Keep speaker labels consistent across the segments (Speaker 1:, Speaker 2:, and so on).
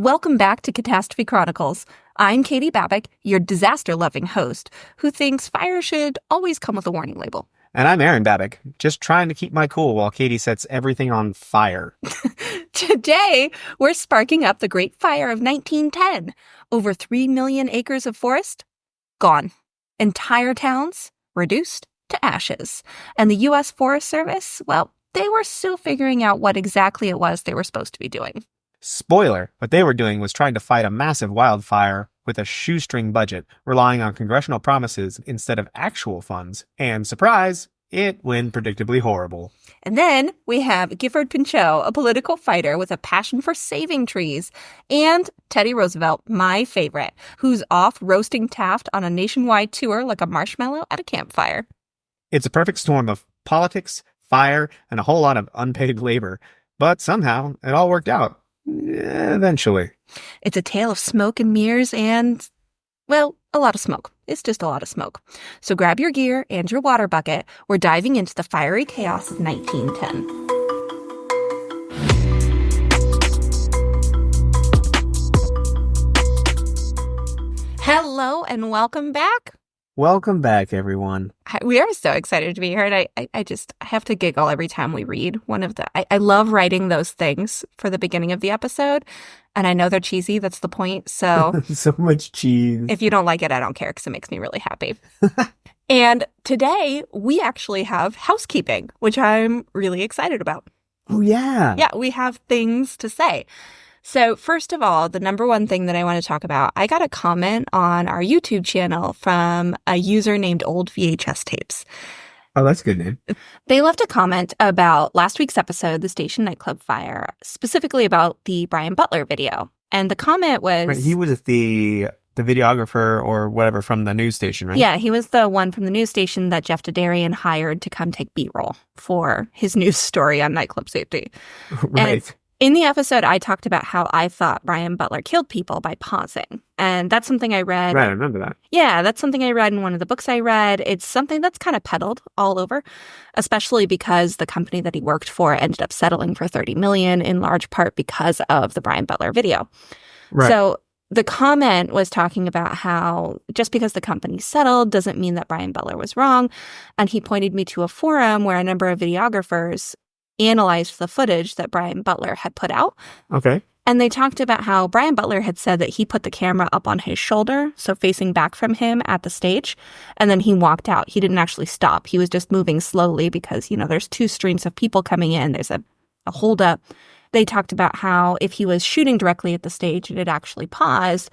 Speaker 1: Welcome back to Catastrophe Chronicles. I'm Katie Babbick, your disaster-loving host, who thinks fire should always come with a warning label.
Speaker 2: And I'm Arin Babbick, just trying to keep my cool while Katie sets everything on fire.
Speaker 1: Today, we're sparking up the Great Fire of 1910. Over 3 million acres of forest, gone. Entire towns, reduced to ashes. And the U.S. Forest Service, well, they were still figuring out what exactly it was they were supposed to be doing.
Speaker 2: Spoiler, what they were doing was trying to fight a massive wildfire with a shoestring budget, relying on congressional promises instead of actual funds. And surprise, it went predictably horrible.
Speaker 1: And then we have Gifford Pinchot, a political fighter with a passion for saving trees, and Teddy Roosevelt, my favorite, who's off roasting Taft on a nationwide tour like a marshmallow at a campfire.
Speaker 2: It's a perfect storm of politics, fire, and a whole lot of unpaid labor. But somehow, it all worked out. Eventually.
Speaker 1: It's a tale of smoke and mirrors and, well, a lot of smoke. It's just a lot of smoke. So grab your gear and your water bucket. We're diving into the fiery chaos of 1910. Hello and welcome back.
Speaker 2: Welcome back, everyone.
Speaker 1: We are so excited to be here, and I have to giggle every time we read one of the... I love writing those things for the beginning of the episode, and I know they're cheesy. That's the point, so...
Speaker 2: So much cheese.
Speaker 1: If you don't like it, I don't care, because it makes me really happy. And today, we actually have housekeeping, which I'm really excited about.
Speaker 2: Oh, yeah.
Speaker 1: Yeah, we have things to say. So first of all, the number one thing that I want to talk about, I got a comment on our YouTube channel from a user named Old VHS Tapes.
Speaker 2: Oh, that's a good name.
Speaker 1: They left a comment about last week's episode, the station nightclub fire, specifically about the Brian Butler video. And the comment was...
Speaker 2: Right, he was the videographer or whatever from the news station, right?
Speaker 1: Yeah, he was the one from the news station that Jeff Dedarian hired to come take B-roll for his news story on nightclub safety.
Speaker 2: Right.
Speaker 1: And in the episode, I talked about how I thought Brian Butler killed people by pausing. And that's something I read.
Speaker 2: Right, I remember that.
Speaker 1: Yeah, that's something I read in one of the books I read. It's something that's kind of peddled all over, especially because the company that he worked for ended up settling for $30 million, in large part because of the Brian Butler video.
Speaker 2: Right.
Speaker 1: So the comment was talking about how just because the company settled doesn't mean that Brian Butler was wrong. And he pointed me to a forum where a number of videographers analyzed the footage that Brian Butler had put out.
Speaker 2: Okay.
Speaker 1: And they talked about how Brian Butler had said that he put the camera up on his shoulder, so facing back from him at the stage, and then he walked out. He didn't actually stop. He was just moving slowly because, there's two streams of people coming in. There's a holdup. They talked about how if he was shooting directly at the stage and it actually paused,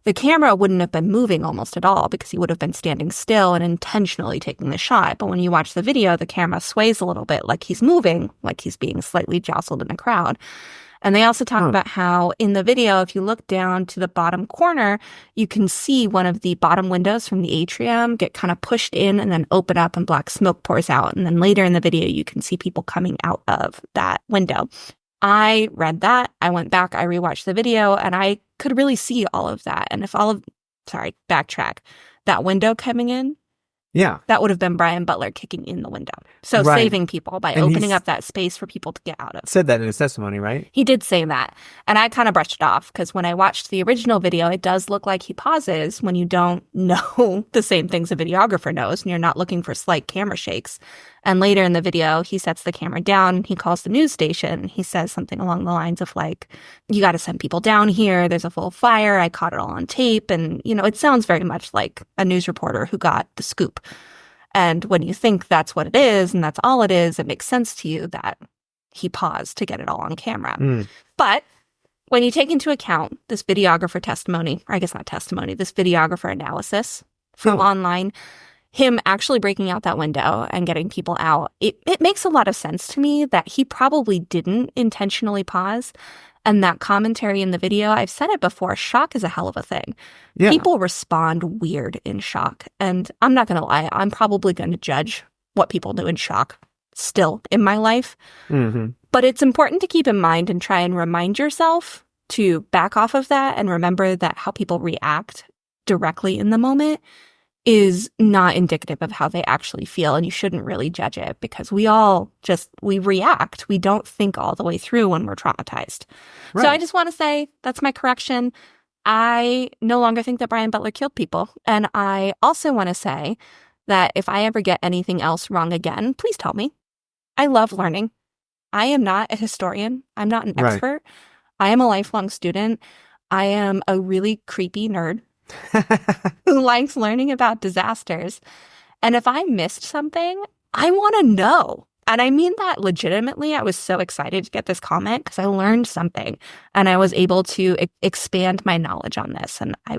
Speaker 1: the camera wouldn't have been moving almost at all because he would have been standing still and intentionally taking the shot. But when you watch the video, the camera sways a little bit like he's moving, like he's being slightly jostled in a crowd. And they also talk about how in the video, if you look down to the bottom corner, you can see one of the bottom windows from the atrium get kind of pushed in and then open up and black smoke pours out. And then later in the video, you can see people coming out of that window. I read that. I went back, I rewatched the video, and I could really see all of that. And if backtrack, that window coming in,
Speaker 2: yeah,
Speaker 1: that would have been Brian Butler kicking in the window. So
Speaker 2: right.
Speaker 1: Saving people by opening up that space for people to get out of.
Speaker 2: Said that in his testimony, right?
Speaker 1: He did say that. And I kind of brushed it off because when I watched the original video, it does look like he pauses when you don't know the same things a videographer knows and you're not looking for slight camera shakes. And later in the video, he sets the camera down and he calls the news station. He says something along the lines of like, you got to send people down here. There's a full fire. I caught it all on tape. And, it sounds very much like a news reporter who got the scoop. And when you think that's what it is and that's all it is, it makes sense to you that he paused to get it all on camera. But when you take into account this videographer testimony, or I guess not testimony, this videographer analysis from online, him actually breaking out that window and getting people out, it makes a lot of sense to me that he probably didn't intentionally pause. And that commentary in the video, I've said it before, shock is a hell of a thing. Yeah. People respond weird in shock. And I'm not going to lie, I'm probably going to judge what people do in shock still in my life.
Speaker 2: Mm-hmm.
Speaker 1: But it's important to keep in mind and try and remind yourself to back off of that and remember that how people react directly in the moment is not indicative of how they actually feel, and you shouldn't really judge it because we react. We don't think all the way through when we're traumatized.
Speaker 2: Right.
Speaker 1: So I just want to say that's my correction. I no longer think that Brian Butler killed people. And I also want to say that if I ever get anything else wrong again, please tell me. I love learning. I am not a historian. I'm not an
Speaker 2: Right.
Speaker 1: expert. I am a lifelong student. I am a really creepy nerd who likes learning about disasters. And if I missed something, I want to know. And I mean that legitimately. I was so excited to get this comment because I learned something and I was able to expand my knowledge on this. And I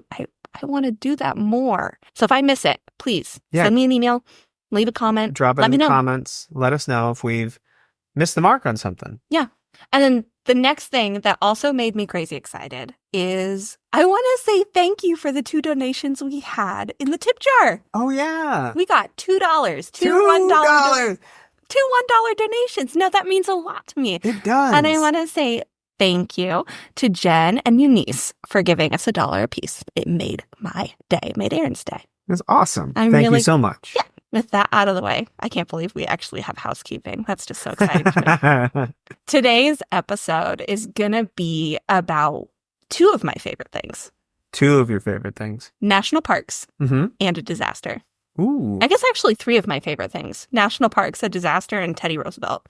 Speaker 1: want to do that more. So if I miss it, please send me an email, leave a comment.
Speaker 2: Drop it
Speaker 1: let
Speaker 2: in
Speaker 1: me
Speaker 2: the
Speaker 1: know.
Speaker 2: comments. Let us know if we've missed the mark on something.
Speaker 1: Yeah. And then the next thing that also made me crazy excited is I want to say thank you for the 2 donations we had in the tip jar.
Speaker 2: Oh, yeah.
Speaker 1: We got $2,
Speaker 2: $2.
Speaker 1: Two $1 donations. Now that means a lot to me.
Speaker 2: It does.
Speaker 1: And I want to say thank you to Jen and Eunice for giving us $1 apiece. It made my day, it made Arin's day.
Speaker 2: It's awesome.
Speaker 1: I'm
Speaker 2: Thank
Speaker 1: really-
Speaker 2: you so much.
Speaker 1: Yeah. With that out of the way, I can't believe we actually have housekeeping. That's just so exciting to me. Today's episode is going to be about 2 of my favorite things.
Speaker 2: 2 of your favorite things.
Speaker 1: National parks
Speaker 2: Mm-hmm.
Speaker 1: and a disaster.
Speaker 2: Ooh.
Speaker 1: I guess actually 3 of my favorite things. National parks, a disaster, and Teddy Roosevelt.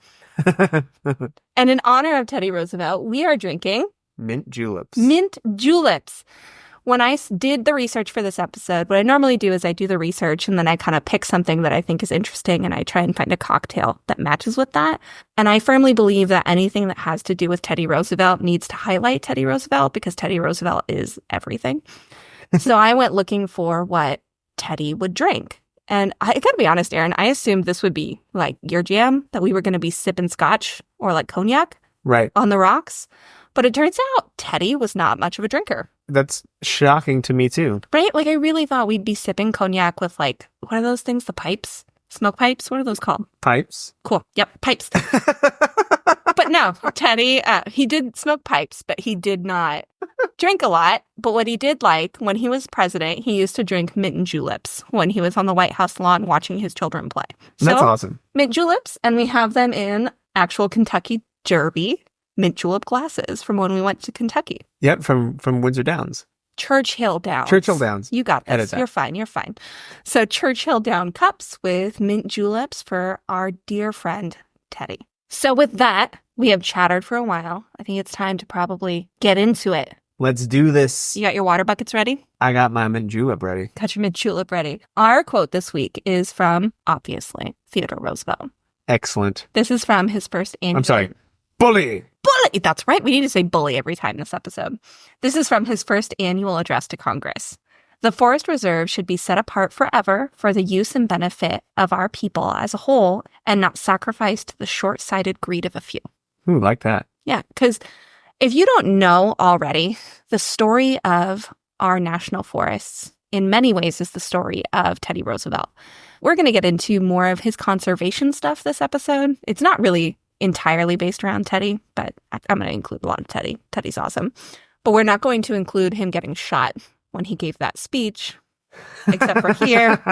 Speaker 1: And in honor of Teddy Roosevelt, we are drinking
Speaker 2: Mint juleps.
Speaker 1: mint juleps. When I did the research for this episode, what I normally do is I do the research and then I kind of pick something that I think is interesting and I try and find a cocktail that matches with that. And I firmly believe that anything that has to do with Teddy Roosevelt needs to highlight Teddy Roosevelt because Teddy Roosevelt is everything. So I went looking for what Teddy would drink. And I gotta be honest, Arin, I assumed this would be like your jam, that we were going to be sipping scotch or like cognac
Speaker 2: Right.
Speaker 1: on the rocks. But it turns out Teddy was not much of a drinker.
Speaker 2: That's shocking to me, too.
Speaker 1: Right? Like, I really thought we'd be sipping cognac with, like, what are those things? The pipes? Smoke pipes? What are those called?
Speaker 2: Pipes?
Speaker 1: Cool. Yep, pipes. But no, Teddy, he did smoke pipes, but he did not drink a lot. But what he did like, when he was president, he used to drink mint juleps when he was on the White House lawn watching his children play.
Speaker 2: That's
Speaker 1: So,
Speaker 2: awesome.
Speaker 1: mint juleps, and we have them in actual Kentucky Derby mint julep glasses from when we went to Kentucky.
Speaker 2: Yep, from Windsor Downs.
Speaker 1: Churchill Downs.
Speaker 2: Churchill Downs.
Speaker 1: You got
Speaker 2: Edit
Speaker 1: this.
Speaker 2: that.
Speaker 1: You're fine. You're fine. So Churchill Down cups with mint juleps for our dear friend, Teddy. So with that, we have chattered for a while. I think it's time to probably get into it.
Speaker 2: Let's do this.
Speaker 1: You got your water buckets ready?
Speaker 2: I got my mint julep ready.
Speaker 1: Got your mint julep ready. Our quote this week is from, obviously, Theodore Roosevelt.
Speaker 2: Excellent.
Speaker 1: This is from his first annual...
Speaker 2: I'm sorry. Bully!
Speaker 1: Bully! That's right. We need to say bully every time this episode. This is from his first annual address to Congress. The forest reserve should be set apart forever for the use and benefit of our people as a whole and not sacrificed to the short-sighted greed of a few.
Speaker 2: Ooh, like that.
Speaker 1: Yeah, because if you don't know already, the story of our national forests in many ways is the story of Teddy Roosevelt. We're going to get into more of his conservation stuff this episode. It's not really entirely based around Teddy, but I'm going to include a lot of Teddy. Teddy's awesome. But we're not going to include him getting shot when he gave that speech, except for here,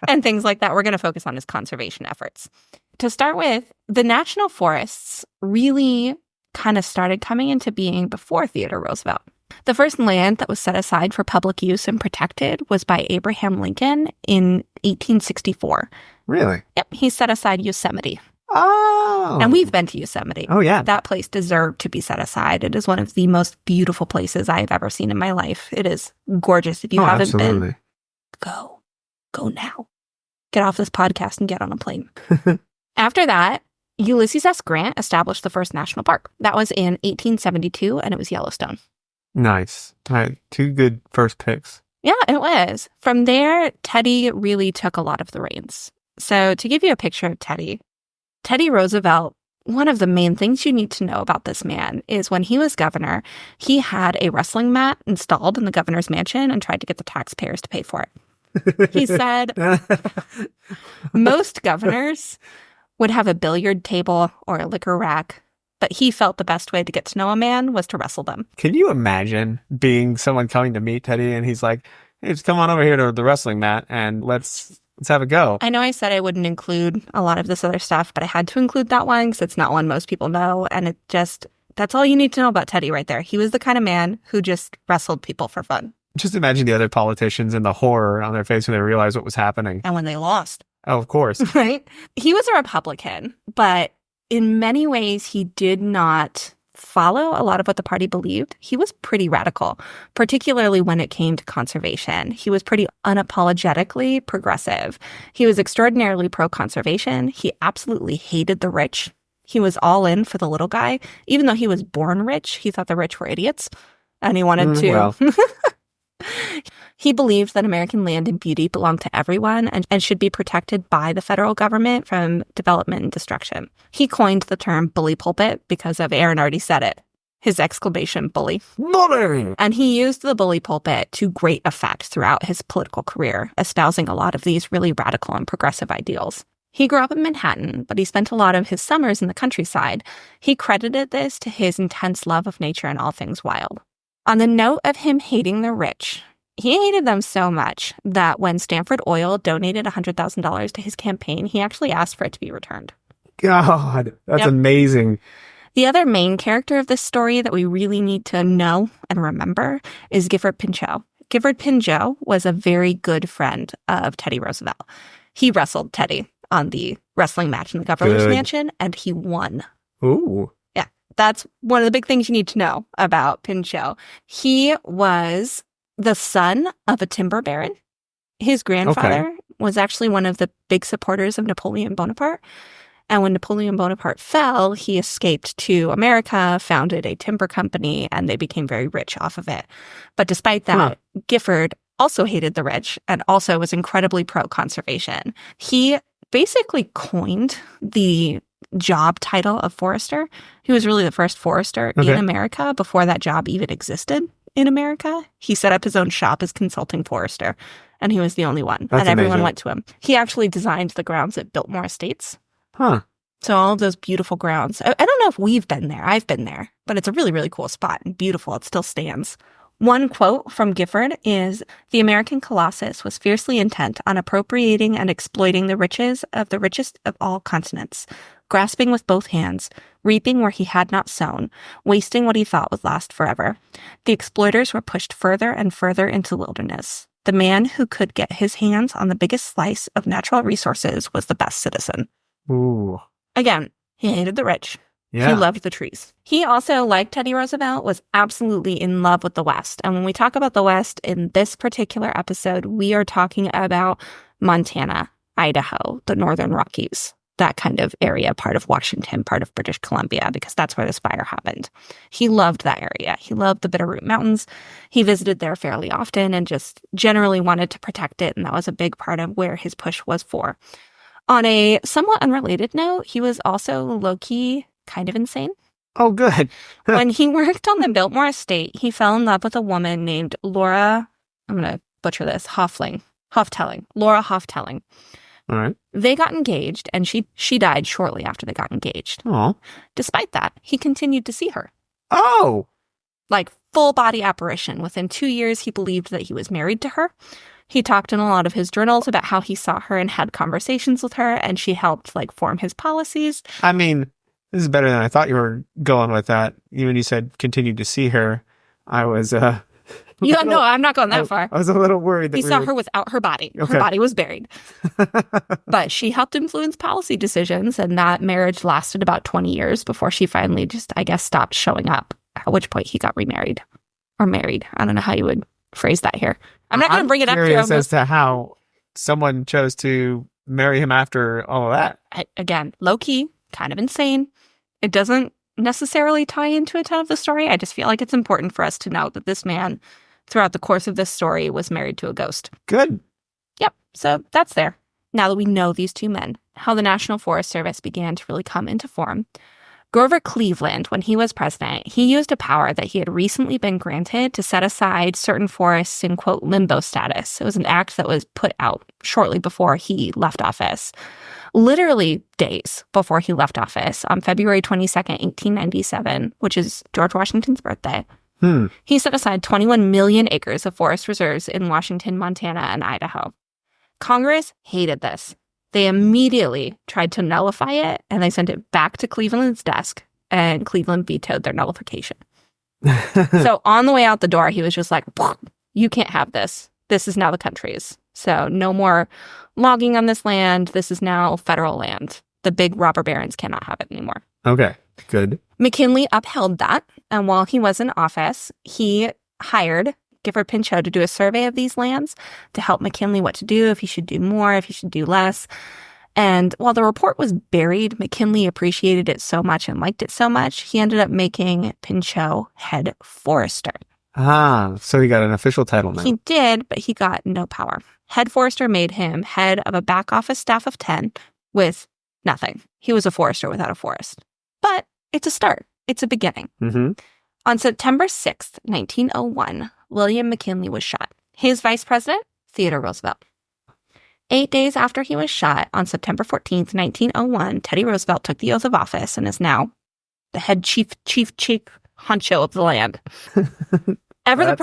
Speaker 1: and things like that. We're going to focus on his conservation efforts. To start with, the national forests really kind of started coming into being before Theodore Roosevelt. The first land that was set aside for public use and protected was by Abraham Lincoln in 1864.
Speaker 2: Really?
Speaker 1: Yep, he set aside Yosemite.
Speaker 2: Oh.
Speaker 1: And we've been to Yosemite.
Speaker 2: Oh, yeah.
Speaker 1: That place deserved to be set aside. It is one of the most beautiful places I have ever seen in my life. It is gorgeous. If you haven't
Speaker 2: absolutely.
Speaker 1: been, go. Go now. Get off this podcast and get on a plane. After that, Ulysses S. Grant established the first national park. That was in 1872, and it was Yellowstone.
Speaker 2: Nice. All right. 2 good first picks.
Speaker 1: Yeah, it was. From there, Teddy really took a lot of the reins. So to give you a picture of Teddy Roosevelt, one of the main things you need to know about this man is when he was governor, he had a wrestling mat installed in the governor's mansion and tried to get the taxpayers to pay for it. He said most governors would have a billiard table or a liquor rack, but he felt the best way to get to know a man was to wrestle them.
Speaker 2: Can you imagine being someone coming to meet Teddy and he's like, Hey, just come on over here to the wrestling mat and let's have a go.
Speaker 1: I know I said I wouldn't include a lot of this other stuff, but I had to include that one because it's not one most people know. And that's all you need to know about Teddy right there. He was the kind of man who just wrestled people for fun.
Speaker 2: Just imagine the other politicians and the horror on their face when they realized what was happening.
Speaker 1: And when they lost.
Speaker 2: Oh, of course.
Speaker 1: Right? He was a Republican, but in many ways he did not follow a lot of what the party believed. He was pretty radical, particularly when it came to conservation. He was pretty unapologetically progressive. He was extraordinarily pro-conservation. He absolutely hated the rich. He was all in for the little guy. Even though he was born rich, he thought the rich were idiots. And he wanted to...
Speaker 2: Well.
Speaker 1: He believed that American land and beauty belonged to everyone and should be protected by the federal government from development and destruction. He coined the term bully pulpit because of Arin already said it. His exclamation, bully.
Speaker 2: Bully!
Speaker 1: And he used the bully pulpit to great effect throughout his political career, espousing a lot of these really radical and progressive ideals. He grew up in Manhattan, but he spent a lot of his summers in the countryside. He credited this to his intense love of nature and all things wild. On the note of him hating the rich, he hated them so much that when Stanford Oil donated $100,000 to his campaign, he actually asked for it to be returned.
Speaker 2: God, that's amazing.
Speaker 1: The other main character of this story that we really need to know and remember is Gifford Pinchot. Gifford Pinchot was a very good friend of Teddy Roosevelt. He wrestled Teddy on the wrestling match in the governor's mansion, and he won.
Speaker 2: Ooh.
Speaker 1: Yeah, that's one of the big things you need to know about Pinchot. He was the son of a timber baron. His grandfather was actually one of the big supporters of Napoleon Bonaparte. And when Napoleon Bonaparte fell, he escaped to America, founded a timber company, and they became very rich off of it. But despite that, Gifford also hated the rich and also was incredibly pro-conservation. He basically coined the job title of forester. He was really the first forester in America before that job even existed in America. He set up his own shop as consulting forester, and he was the only one.
Speaker 2: That's
Speaker 1: and everyone
Speaker 2: amazing.
Speaker 1: went to him. He actually designed the grounds at Biltmore Estates.
Speaker 2: Huh.
Speaker 1: So all of those beautiful grounds. I don't know if we've been there. I've been there. But it's a really, really cool spot and beautiful. It still stands. One quote from Gifford is, "The American Colossus was fiercely intent on appropriating and exploiting the riches of the richest of all continents, grasping with both hands, reaping where he had not sown, wasting what he thought would last forever. The exploiters were pushed further and further into the wilderness. The man who could get his hands on the biggest slice of natural resources was the best citizen."
Speaker 2: Ooh.
Speaker 1: Again, he hated the rich.
Speaker 2: Yeah.
Speaker 1: He loved the trees. He also, like Teddy Roosevelt, was absolutely in love with the West. And when we talk about the West in this particular episode, we are talking about Montana, Idaho, the Northern Rockies, that kind of area, part of Washington, part of British Columbia, because that's where this fire happened. He loved that area. He loved the Bitterroot Mountains. He visited there fairly often and just generally wanted to protect it. And that was a big part of where his push was for. On a somewhat unrelated note, he was also low-key kind of insane.
Speaker 2: Oh, good.
Speaker 1: When he worked on the Biltmore estate, he fell in love with a woman named Laura, I'm going to butcher this, Laura Hoftelling.
Speaker 2: All right.
Speaker 1: They got engaged, and she died shortly after they got engaged.
Speaker 2: Oh.
Speaker 1: Despite that, he continued to see her.
Speaker 2: Oh.
Speaker 1: Like full body apparition. Within 2 years, he believed that he was married to her. He talked in a lot of his journals about how he saw her and had conversations with her, and she helped form his policies.
Speaker 2: I mean, this is better than I thought you were going with that. When you said continued to see her, I was
Speaker 1: No, I'm not going that far.
Speaker 2: I was a little worried that
Speaker 1: he saw her without her body.
Speaker 2: Okay.
Speaker 1: Her body was buried. But she helped influence policy decisions, and that marriage lasted about 20 years before she finally just, I guess, stopped showing up, at which point he got remarried. Or married. I don't know how you would phrase that here. I'm not going to bring it up
Speaker 2: curious
Speaker 1: here.
Speaker 2: As to how someone chose to marry him after all of that.
Speaker 1: Again, low-key, kind of insane. It doesn't necessarily tie into a ton of the story. I just feel like it's important for us to note that this man, throughout the course of this story, was married to a ghost.
Speaker 2: Good.
Speaker 1: Yep, so that's there. Now that we know these two men, how the National Forest Service began to really come into form. Grover Cleveland, when he was president, he used a power that he had recently been granted to set aside certain forests in, quote, limbo status. It was an act that was put out shortly before he left office. Literally days before he left office, on February 22nd, 1897, which is George Washington's birthday, He set aside 21 million acres of forest reserves in Washington, Montana, and Idaho. Congress hated this. They immediately tried to nullify it, and they sent it back to Cleveland's desk, and Cleveland vetoed their nullification. So on the way out the door, he was just like, you can't have this. This is now the country's. So no more logging on this land. This is now federal land. The big robber barons cannot have it anymore.
Speaker 2: Okay, good.
Speaker 1: McKinley upheld that. And while he was in office, he hired Gifford Pinchot to do a survey of these lands to help McKinley what to do, if he should do more, if he should do less. And while the report was buried, McKinley appreciated it so much and liked it so much, he ended up making Pinchot head forester.
Speaker 2: Ah, so he got an official title now.
Speaker 1: He did, but he got no power. Head forester made him head of a back office staff of 10 with nothing. He was a forester without a forest. But it's a start. It's a beginning.
Speaker 2: Mm-hmm.
Speaker 1: On September 6th, 1901, William McKinley was shot. His vice president, Theodore Roosevelt. 8 days after he was shot, on September 14th, 1901, Teddy Roosevelt took the oath of office and is now the head chief honcho of the land. Ever the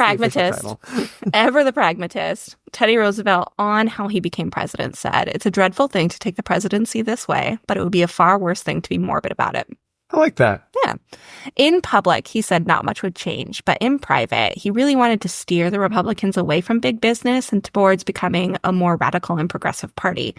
Speaker 1: pragmatist, Teddy Roosevelt, on how he became president, said, "It's a dreadful thing to take the presidency this way, but it would be a far worse thing to be morbid about it."
Speaker 2: I like that.
Speaker 1: Yeah. In public, he said not much would change, but in private, he really wanted to steer the Republicans away from big business and towards becoming a more radical and progressive party.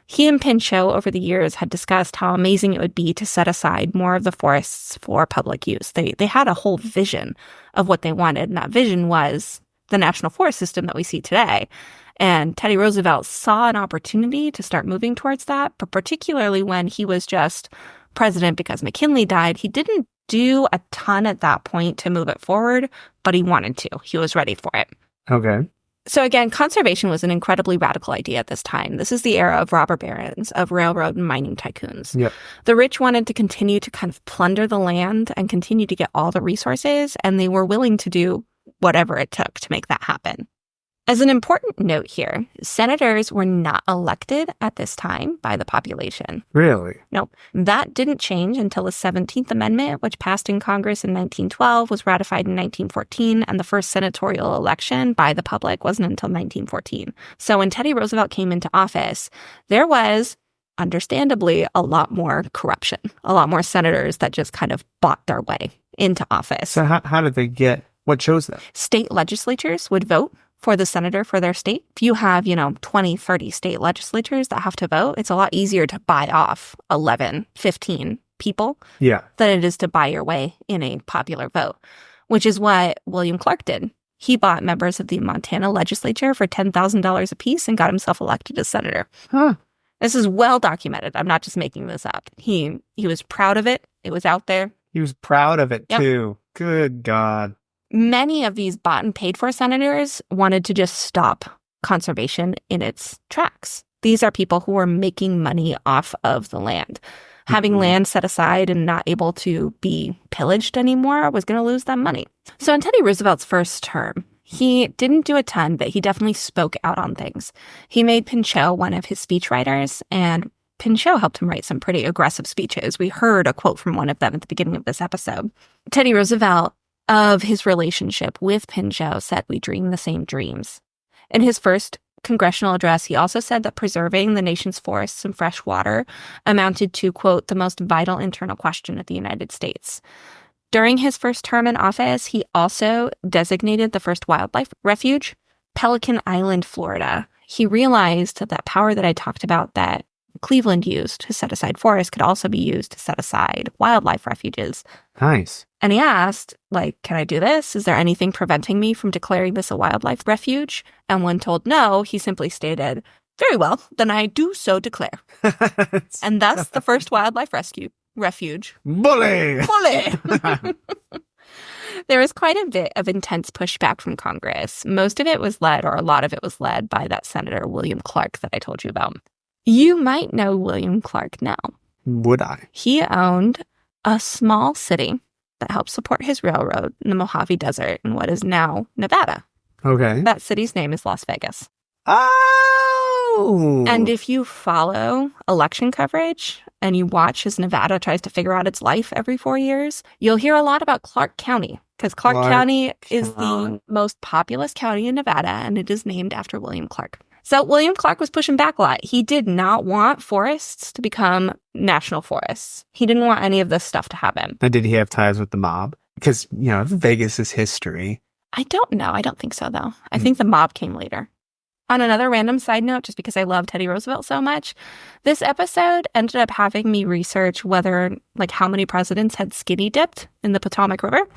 Speaker 1: He and Pinchot over the years had discussed how amazing it would be to set aside more of the forests for public use. They had a whole vision of what they wanted, and that vision was the national forest system that we see today. And Teddy Roosevelt saw an opportunity to start moving towards that, but particularly when he was just president because McKinley died, he didn't do a ton at that point to move it forward, but he wanted to. He was ready for it.
Speaker 2: Okay.
Speaker 1: So again, conservation was an incredibly radical idea at this time. This is the era of robber barons, of railroad and mining tycoons.
Speaker 2: Yep.
Speaker 1: The rich wanted to continue to kind of plunder the land and continue to get all the resources, and they were willing to do whatever it took to make that happen. As an important note here, senators were not elected at this time by the population.
Speaker 2: Really?
Speaker 1: Nope. That didn't change until the 17th Amendment, which passed in Congress in 1912, was ratified in 1914, and the first senatorial election by the public wasn't until 1914. So when Teddy Roosevelt came into office, there was, understandably, a lot more corruption, a lot more senators that just kind of bought their way into office.
Speaker 2: So how did they get, what chose them?
Speaker 1: State legislatures would vote for the senator for their state. If you have, 20, 30 state legislatures that have to vote, it's a lot easier to buy off 11, 15 people than it is to buy your way in a popular vote, which is what William Clark did. He bought members of the Montana legislature for $10,000 apiece and got himself elected as senator.
Speaker 2: Huh.
Speaker 1: This is well documented. I'm not just making this up. He was proud of it. It was out there.
Speaker 2: He was proud of it, too. Good God.
Speaker 1: Many of these bought and paid for senators wanted to just stop conservation in its tracks. These are people who were making money off of the land. Having land set aside and not able to be pillaged anymore was going to lose them money. So in Teddy Roosevelt's first term, he didn't do a ton, but he definitely spoke out on things. He made Pinchot one of his speechwriters, and Pinchot helped him write some pretty aggressive speeches. We heard a quote from one of them at the beginning of this episode. Teddy Roosevelt, of his relationship with Pinchot, said, "We dream the same dreams." In his first congressional address, he also said that preserving the nation's forests and fresh water amounted to, quote, "the most vital internal question of the United States." During his first term in office, he also designated the first wildlife refuge, Pelican Island, Florida. He realized that power that I talked about that Cleveland used to set aside forests could also be used to set aside wildlife refuges.
Speaker 2: Nice.
Speaker 1: And he asked, can I do this? Is there anything preventing me from declaring this a wildlife refuge? And when told no, he simply stated, "Very well, then I do so declare." And thus the first wildlife refuge.
Speaker 2: Bully!
Speaker 1: Bully! There was quite a bit of intense pushback from Congress. Most of it was led, or a lot of it was led, by that Senator William Clark that I told you about. You might know William Clark now.
Speaker 2: Would I?
Speaker 1: He owned a small city that helped support his railroad in the Mojave Desert in what is now Nevada.
Speaker 2: Okay.
Speaker 1: That city's name is Las Vegas.
Speaker 2: Oh!
Speaker 1: And if you follow election coverage, and you watch as Nevada tries to figure out its life every 4 years, you'll hear a lot about Clark County, because Clark County is the most populous county in Nevada, and it is named after William Clark. So William Clark was pushing back a lot. He did not want forests to become national forests. He didn't want any of this stuff to happen.
Speaker 2: And did he have ties with the mob? Because, Vegas is history.
Speaker 1: I don't know. I don't think so, though. I think the mob came later. On another random side note, just because I love Teddy Roosevelt so much, this episode ended up having me research how many presidents had skinny dipped in the Potomac River.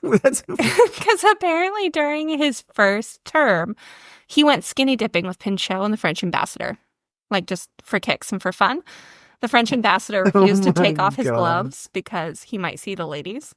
Speaker 1: Because apparently during his first term, he went skinny dipping with Pinchot and the French ambassador, just for kicks and for fun. The French ambassador refused to take off his gloves because he might see the ladies.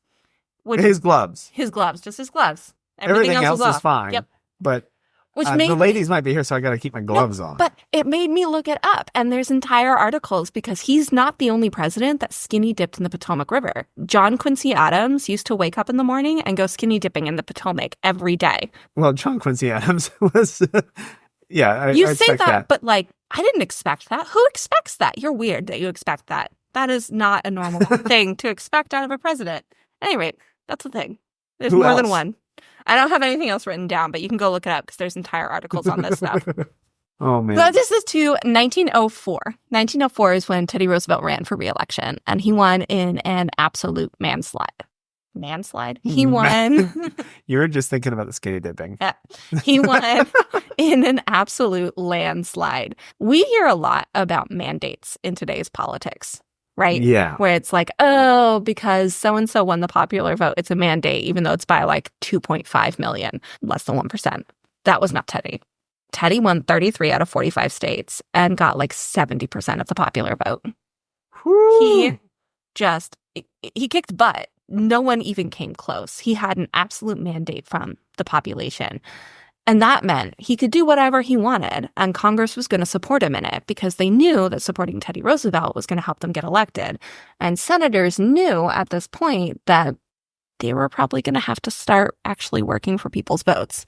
Speaker 2: His gloves.
Speaker 1: His gloves, just his gloves.
Speaker 2: Everything else is fine.
Speaker 1: Yep.
Speaker 2: But the ladies might be here, so I got to keep my gloves on.
Speaker 1: But it made me look it up, and there's entire articles because he's not the only president that skinny dipped in the Potomac River. John Quincy Adams used to wake up in the morning and go skinny dipping in the Potomac every day.
Speaker 2: Well, John Quincy Adams was, I
Speaker 1: You say that, but I didn't expect that. Who expects that? You're weird that you expect that. That is not a normal thing to expect out of a president. At any rate, that's the thing. There's more than one. I don't have anything else written down, but you can go look it up because there's entire articles on this stuff.
Speaker 2: Oh, man.
Speaker 1: So this is to 1904. 1904 is when Teddy Roosevelt ran for re-election, and he won in an absolute manslide. Manslide? He won.
Speaker 2: You were just thinking about the skinny dipping.
Speaker 1: Yeah. He won in an absolute landslide. We hear a lot about mandates in today's politics. Right?
Speaker 2: Yeah.
Speaker 1: Where it's because so-and-so won the popular vote, it's a mandate, even though it's by 2.5 million, less than 1%. That was not Teddy. Teddy won 33 out of 45 states and got 70% of the popular vote.
Speaker 2: Whew.
Speaker 1: He kicked butt. No one even came close. He had an absolute mandate from the population. And that meant he could do whatever he wanted, and Congress was going to support him in it because they knew that supporting Teddy Roosevelt was going to help them get elected. And senators knew at this point that they were probably going to have to start actually working for people's votes.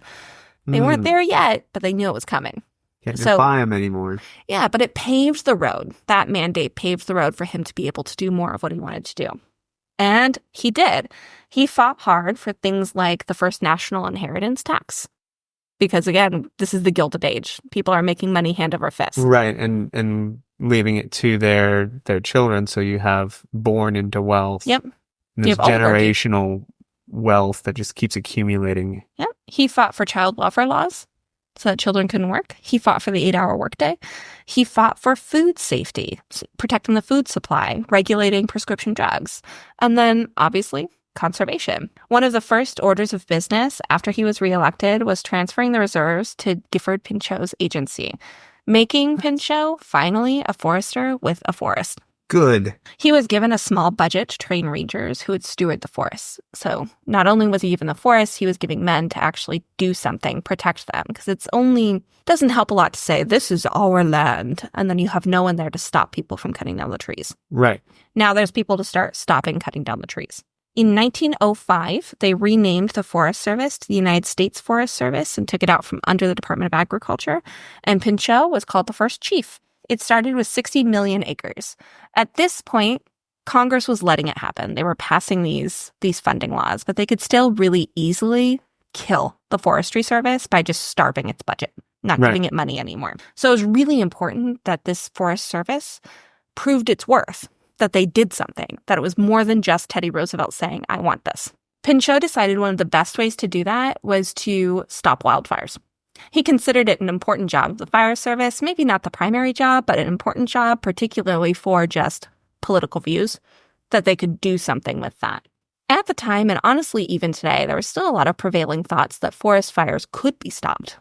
Speaker 1: They weren't there yet, but they knew it was coming.
Speaker 2: Can't buy him anymore.
Speaker 1: Yeah, but it paved the road. That mandate paved the road for him to be able to do more of what he wanted to do. And he did. He fought hard for things like the first national inheritance tax. Because, again, this is the Gilded Age. People are making money hand over fist.
Speaker 2: Right, and leaving it to their children, so you have born into wealth.
Speaker 1: Yep.
Speaker 2: And this generational wealth that just keeps accumulating.
Speaker 1: Yep. He fought for child welfare laws so that children couldn't work. He fought for the 8-hour workday. He fought for food safety, protecting the food supply, regulating prescription drugs. And then, obviously, conservation. One of the first orders of business after he was reelected was transferring the reserves to Gifford Pinchot's agency, making Pinchot finally a forester with a forest.
Speaker 2: Good.
Speaker 1: He was given a small budget to train rangers who would steward the forests. So not only was he given the forests, he was giving men to actually do something, protect them, because doesn't help a lot to say, this is our land, and then you have no one there to stop people from cutting down the trees.
Speaker 2: Right.
Speaker 1: Now there's people to start stopping cutting down the trees. In 1905, they renamed the Forest Service to the United States Forest Service and took it out from under the Department of Agriculture, and Pinchot was called the first chief. It started with 60 million acres. At this point, Congress was letting it happen. They were passing these funding laws, but they could still really easily kill the Forestry Service by just starving its budget, not giving it money anymore. So it was really important that this Forest Service proved its worth, that they did something, that it was more than just Teddy Roosevelt saying, I want this. Pinchot decided one of the best ways to do that was to stop wildfires. He considered it an important job of the fire service, maybe not the primary job, but an important job, particularly for just political views, that they could do something with that. At the time, and honestly even today, there was still a lot of prevailing thoughts that forest fires could be stopped,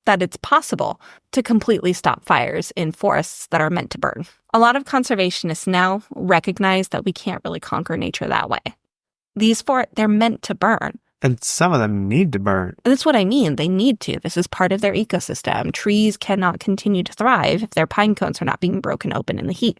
Speaker 1: that it's possible to completely stop fires in forests that are meant to burn. A lot of conservationists now recognize that we can't really conquer nature that way. They're meant to burn.
Speaker 2: And some of them need to burn.
Speaker 1: That's what I mean. They need to. This is part of their ecosystem. Trees cannot continue to thrive if their pine cones are not being broken open in the heat.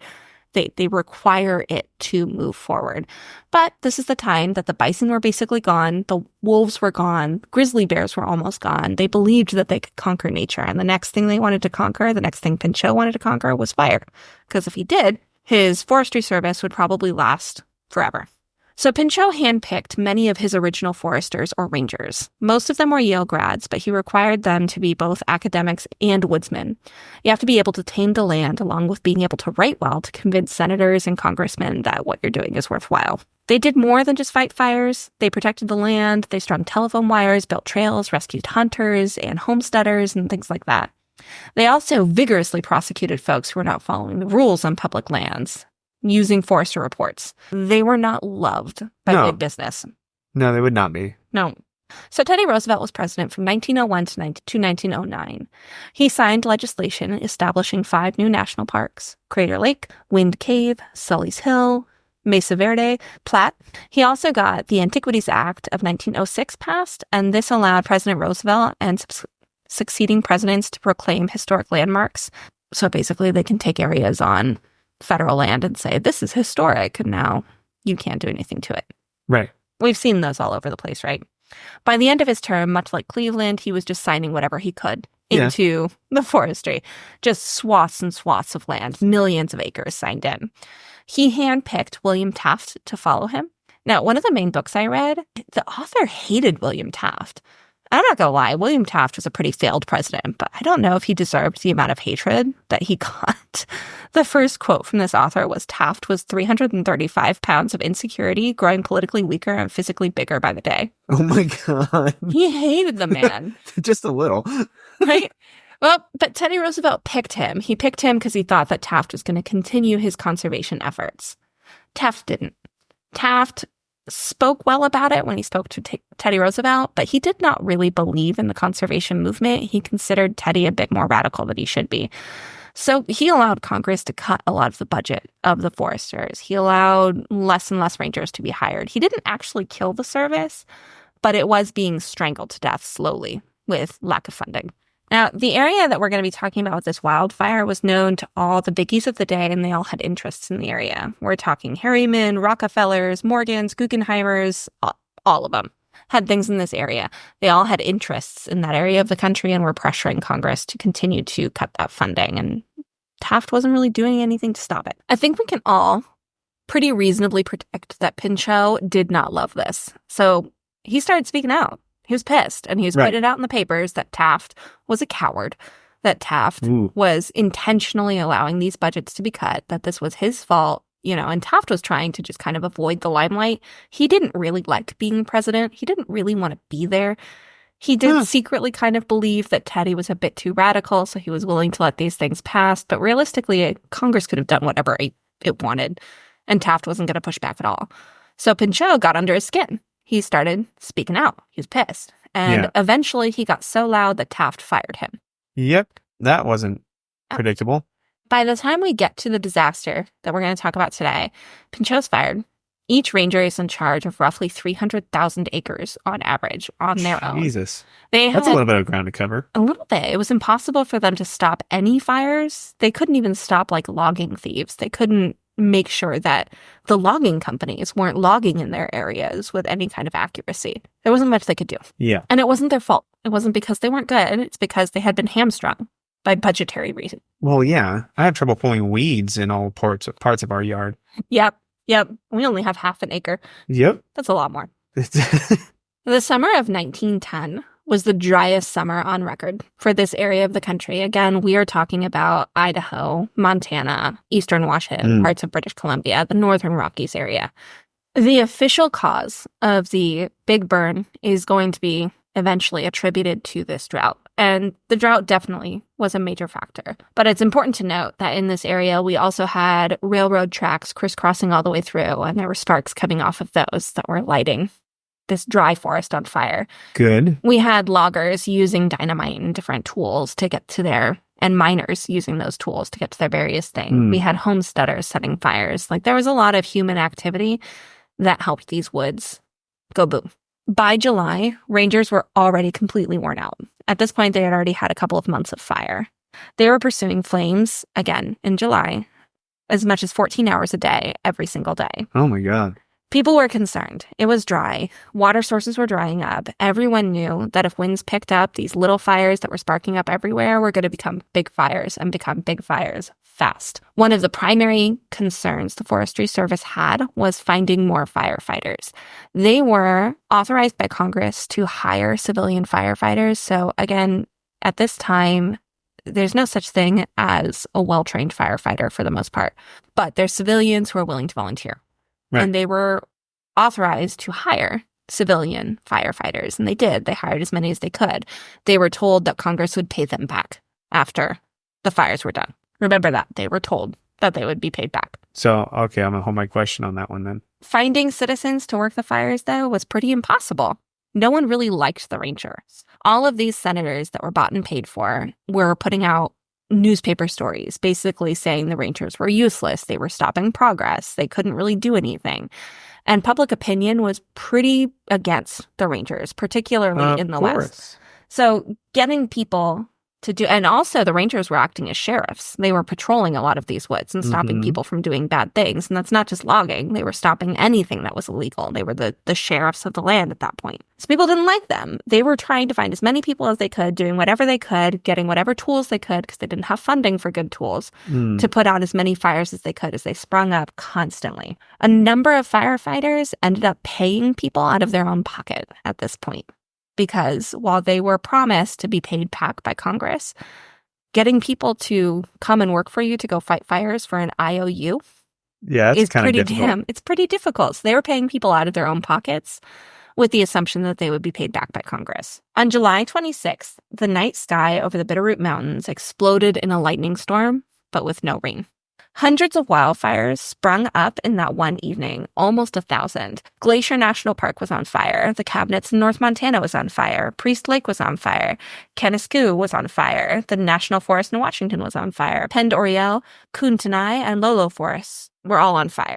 Speaker 1: They require it to move forward. But this is the time that the bison were basically gone, the wolves were gone, grizzly bears were almost gone. They believed that they could conquer nature. And the next thing they wanted to conquer, the next thing Pinchot wanted to conquer was fire. Because if he did, his forestry service would probably last forever. So Pinchot handpicked many of his original foresters or rangers. Most of them were Yale grads, but he required them to be both academics and woodsmen. You have to be able to tame the land along with being able to write well to convince senators and congressmen that what you're doing is worthwhile. They did more than just fight fires. They protected the land, they strung telephone wires, built trails, rescued hunters and homesteaders and things like that. They also vigorously prosecuted folks who were not following the rules on public lands, using forester reports. They were not loved by big business.
Speaker 2: No, they would not be.
Speaker 1: No. So Teddy Roosevelt was president from 1901 to 1909. He signed legislation establishing 5 new national parks: Crater Lake, Wind Cave, Sully's Hill, Mesa Verde, Platte. He also got the Antiquities Act of 1906 passed, and this allowed President Roosevelt and succeeding presidents to proclaim historic landmarks. So basically they can take areas on federal land and say, this is historic, and now you can't do anything to it.
Speaker 2: Right.
Speaker 1: We've seen those all over the place, right? By the end of his term, much like Cleveland, he was just signing whatever he could into the forestry. Just swaths and swaths of land, millions of acres signed in. He handpicked William Taft to follow him. Now, one of the main books I read, the author hated William Taft. I'm not gonna lie, William Taft was a pretty failed president, but I don't know if he deserved the amount of hatred that he got. The first quote from this author was, Taft was 335 pounds of insecurity, growing politically weaker and physically bigger by the day.
Speaker 2: Oh my God.
Speaker 1: He hated the man.
Speaker 2: Just a little.
Speaker 1: Right? Well, but Teddy Roosevelt picked him. He picked him because he thought that Taft was going to continue his conservation efforts. Taft didn't. Taft spoke well about it when he spoke to Teddy Roosevelt, but he did not really believe in the conservation movement. He considered Teddy a bit more radical than he should be. So he allowed Congress to cut a lot of the budget of the foresters. He allowed less and less rangers to be hired. He didn't actually kill the service, but it was being strangled to death slowly with lack of funding. Now, the area that we're going to be talking about with this wildfire was known to all the biggies of the day, and they all had interests in the area. We're talking Harriman, Rockefellers, Morgans, Guggenheimers, all of them had things in this area. They all had interests in that area of the country and were pressuring Congress to continue to cut that funding, and Taft wasn't really doing anything to stop it. I think we can all pretty reasonably predict that Pinchot did not love this. So he started speaking out. He was pissed, and he was putting it out in the papers that Taft was a coward, that Taft was intentionally allowing these budgets to be cut, that this was his fault, and Taft was trying to just kind of avoid the limelight. He didn't really like being president. He didn't really want to be there. He did secretly kind of believe that Teddy was a bit too radical, so he was willing to let these things pass. But realistically, Congress could have done whatever it wanted, and Taft wasn't going to push back at all. So Pinchot got under his skin. He started speaking out. He was pissed. And eventually he got so loud that Taft fired him.
Speaker 2: Yep. That wasn't predictable.
Speaker 1: By the time we get to the disaster that we're going to talk about today, Pinchot's fired. Each ranger is in charge of roughly 300,000 acres on average on their own.
Speaker 2: Jesus. That's a little bit of ground to cover.
Speaker 1: A little bit. It was impossible for them to stop any fires. They couldn't even stop logging thieves. They couldn't make sure that the logging companies weren't logging in their areas with any kind of accuracy. There wasn't much they could do.
Speaker 2: Yeah.
Speaker 1: And it wasn't their fault. It wasn't because they weren't good. It's because they had been hamstrung by budgetary reasons. Well,
Speaker 2: yeah. I have trouble pulling weeds in all parts of our yard.
Speaker 1: Yep. We only have half an acre.
Speaker 2: Yep.
Speaker 1: That's a lot more. The summer of 1910 was the driest summer on record for this area of the country. Again, we are talking about Idaho, Montana, Eastern Washington, parts of British Columbia, the Northern Rockies area. The official cause of the big burn is going to be eventually attributed to this drought. And the drought definitely was a major factor. But it's important to note that in this area, we also had railroad tracks crisscrossing all the way through, and there were sparks coming off of those that were lighting this dry forest on fire.
Speaker 2: Good.
Speaker 1: We had loggers using dynamite and different tools to get to and miners using those tools to get to their various things. We had homesteaders setting fires. There was a lot of human activity that helped these woods go boom. By July, rangers were already completely worn out. At this point, they had already had a couple of months of fire. They were pursuing flames, again, in July, as much as 14 hours a day, every single day.
Speaker 2: Oh my God.
Speaker 1: People were concerned. It was dry. Water sources were drying up. Everyone knew that if winds picked up, these little fires that were sparking up everywhere were going to become big fires and become big fires fast. One of the primary concerns the Forestry Service had was finding more firefighters. They were authorized by Congress to hire civilian firefighters. So again, at this time, there's no such thing as a well-trained firefighter for the most part, but there's civilians who are willing to volunteer. Right. And they were authorized to hire civilian firefighters, and they did. They hired as many as they could. They were told that Congress would pay them back after the fires were done. Remember that. They were told that they would be paid back.
Speaker 2: So, okay, I'm going to hold my question on that one then.
Speaker 1: Finding citizens to work the fires, though, was pretty impossible. No one really liked the Rangers. All of these senators that were bought and paid for were putting out newspaper stories, basically saying the Rangers were useless. They were stopping progress. They couldn't really do anything. And public opinion was pretty against the Rangers, particularly in the West. So getting people to do, and also the Rangers were acting as sheriffs. They were patrolling a lot of these woods and stopping people from doing bad things. And that's not just logging. They were stopping anything that was illegal. They were the sheriffs of the land at that point. So people didn't like them. They were trying to find as many people as they could, doing whatever they could, getting whatever tools they could, because they didn't have funding for good tools, to put out as many fires as they could as they sprung up constantly. A number of firefighters ended up paying people out of their own pocket at this point. Because while they were promised to be paid back by Congress, getting people to come and work for you to go fight fires for an IOU is pretty it's pretty difficult. So they were paying people out of their own pockets with the assumption that they would be paid back by Congress. On July 26th, the night sky over the Bitterroot Mountains exploded in a lightning storm, but with no rain. Hundreds of wildfires sprung up in that one evening, almost 1,000. Glacier National Park was on fire. The cabinets in North Montana was on fire. Priest Lake was on fire. Kennescoo was on fire. The National Forest in Washington was on fire. Pend Oriel, Kootenai, and Lolo forests were all on fire.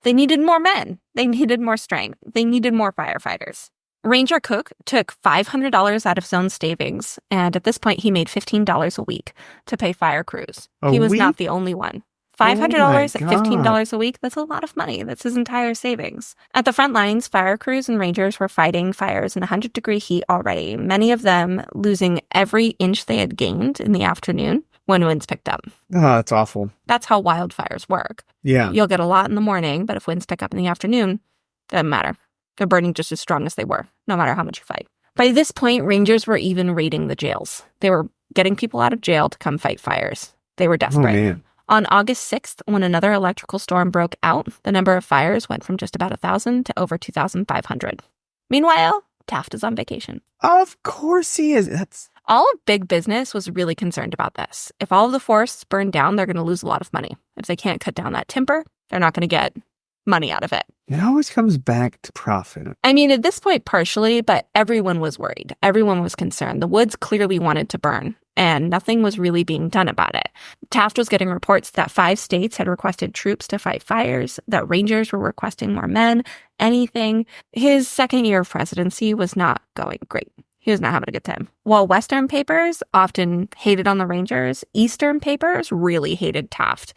Speaker 1: They needed more men. They needed more strength. They needed more firefighters. Ranger Cook took $500 out of his own savings, and at this point, he made $15 a week to pay fire crews. He was not the only one. $500 at $15 a week, that's a lot of money. That's his entire savings. At the front lines, fire crews and rangers were fighting fires in 100-degree heat already, many of them losing every inch they had gained in the afternoon when winds picked up.
Speaker 2: Oh, that's awful.
Speaker 1: That's how wildfires work.
Speaker 2: Yeah.
Speaker 1: You'll get a lot in the morning, but if winds pick up in the afternoon, doesn't matter. They're burning just as strong as they were, no matter how much you fight. By this point, rangers were even raiding the jails. They were getting people out of jail to come fight fires. They were desperate.
Speaker 2: Oh, man.
Speaker 1: On August 6th, when another electrical storm broke out, the number of fires went from just about 1,000 to over 2,500. Meanwhile, Taft is on vacation.
Speaker 2: Of course he is.
Speaker 1: All of big business was really concerned about this. If all of the forests burn down, they're going to lose a lot of money. If they can't cut down that timber, they're not going to get money out of it.
Speaker 2: It always comes back to profit.
Speaker 1: I mean, at this point, partially, but everyone was worried. Everyone was concerned. The woods clearly wanted to burn, and nothing was really being done about it. Taft was getting reports that 5 states had requested troops to fight fires, that rangers were requesting more men, anything. His second year of presidency was not going great. He was not having a good time. While Western papers often hated on the Rangers, Eastern papers really hated Taft.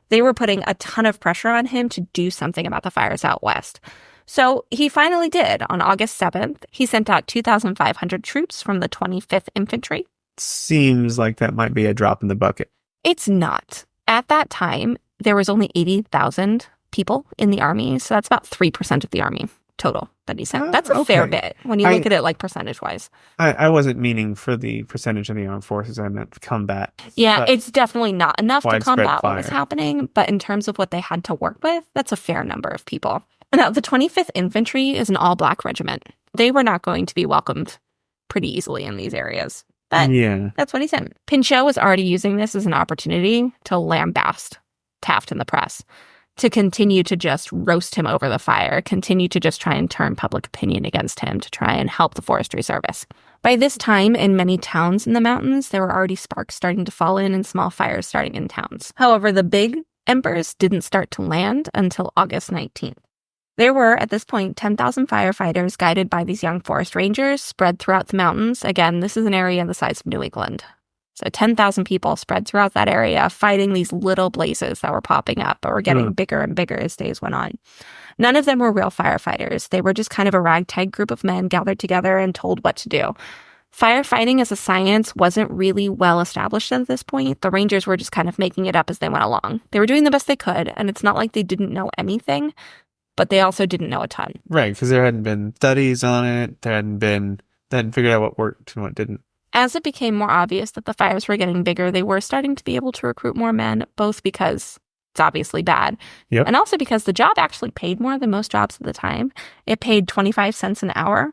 Speaker 1: They were putting a ton of pressure on him to do something about the fires out west. So he finally did. On August 7th, he sent out 2,500 troops from the 25th Infantry.
Speaker 2: Seems like that might be a drop in the bucket.
Speaker 1: It's not. At that time, there was only 80,000 people in the army, so that's about 3% of the army total that he sent. That's a fair bit when you look at it like percentage-wise.
Speaker 2: I wasn't meaning for the percentage of the armed forces. I meant combat.
Speaker 1: Yeah, it's definitely not enough to combat what was happening, but in terms of what they had to work with, that's a fair number of people. Now, the 25th Infantry is an all-black regiment. They were not going to be welcomed pretty easily in these areas. But that's what he sent. Pinchot was already using this as an opportunity to lambaste Taft in the press, to continue to just roast him over the fire, continue to just try and turn public opinion against him, to try and help the Forestry Service. By this time, in many towns in the mountains, there were already sparks starting to fall in and small fires starting in towns. However, the big embers didn't start to land until August 19th. There were, at this point, 10,000 firefighters guided by these young forest rangers spread throughout the mountains. Again, this is an area the size of New England. So 10,000 people spread throughout that area fighting these little blazes that were popping up, but were getting bigger and bigger as days went on. None of them were real firefighters. They were just kind of a ragtag group of men gathered together and told what to do. Firefighting as a science wasn't really well established at this point. The Rangers were just kind of making it up as they went along. They were doing the best they could, and it's not like they didn't know anything, but they also didn't know a ton.
Speaker 2: Right, because there hadn't been studies on it. They hadn't figured out what worked and what didn't.
Speaker 1: As it became more obvious that the fires were getting bigger, they were starting to be able to recruit more men, both because it's obviously bad, and also because the job actually paid more than most jobs at the time. It paid 25 cents an hour,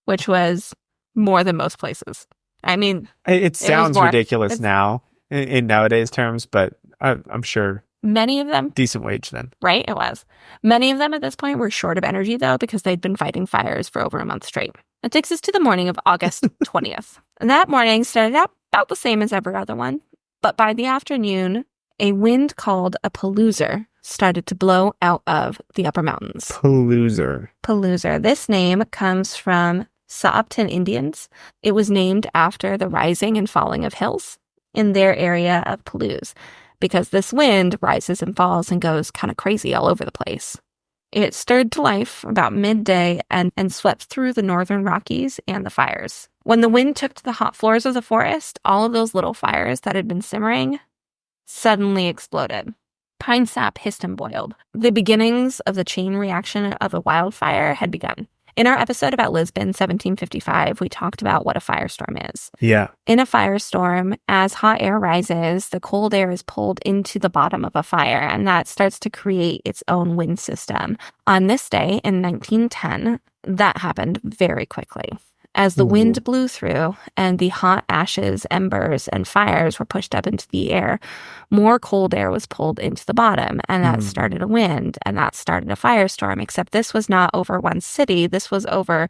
Speaker 1: which was more than most places. I mean,
Speaker 2: it sounds ridiculous now in nowadays terms, but I'm sure
Speaker 1: many of them,
Speaker 2: decent wage then.
Speaker 1: Right, it was. Many of them at this point were short of energy, though, because they'd been fighting fires for over a month straight. It takes us to the morning of August 20th. And that morning started out about the same as every other one. But by the afternoon, a wind called a paloozer started to blow out of the upper mountains. Paloozer. This name comes from Saapton Indians. It was named after the rising and falling of hills in their area of Palouse, because this wind rises and falls and goes kind of crazy all over the place. It stirred to life about midday and swept through the Northern Rockies and the fires. When the wind took to the hot floors of the forest, all of those little fires that had been simmering suddenly exploded. Pine sap hissed and boiled. The beginnings of the chain reaction of a wildfire had begun. In our episode about Lisbon, 1755, we talked about what a firestorm is.
Speaker 2: Yeah.
Speaker 1: In a firestorm, as hot air rises, the cold air is pulled into the bottom of a fire, and that starts to create its own wind system. On this day, in 1910, that happened very quickly. As the wind blew through and the hot ashes, embers, and fires were pushed up into the air, more cold air was pulled into the bottom, and that started a wind, and that started a firestorm, except this was not over one city. This was over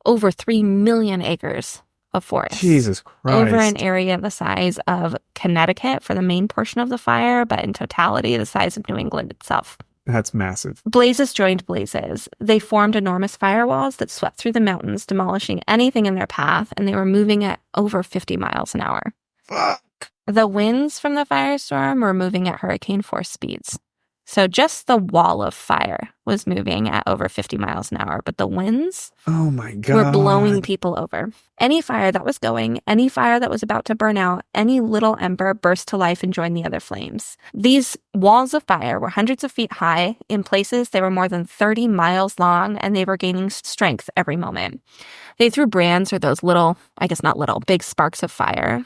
Speaker 1: 3 million acres of forest.
Speaker 2: Jesus Christ.
Speaker 1: Over an area the size of Connecticut for the main portion of the fire, but in totality, the size of New England itself.
Speaker 2: That's massive.
Speaker 1: Blazes joined blazes. They formed enormous firewalls that swept through the mountains, demolishing anything in their path, and they were moving at over 50 miles an hour.
Speaker 2: Fuck.
Speaker 1: The winds from the firestorm were moving at hurricane force speeds. So just the wall of fire was moving at over 50 miles an hour, but the winds
Speaker 2: oh my God.
Speaker 1: were blowing people over. Any fire that was going, any fire that was about to burn out, any little ember burst to life and joined the other flames. These walls of fire were hundreds of feet high. In places, they were more than 30 miles long, and they were gaining strength every moment. They threw brands, or those little, I guess not little, big sparks of fire,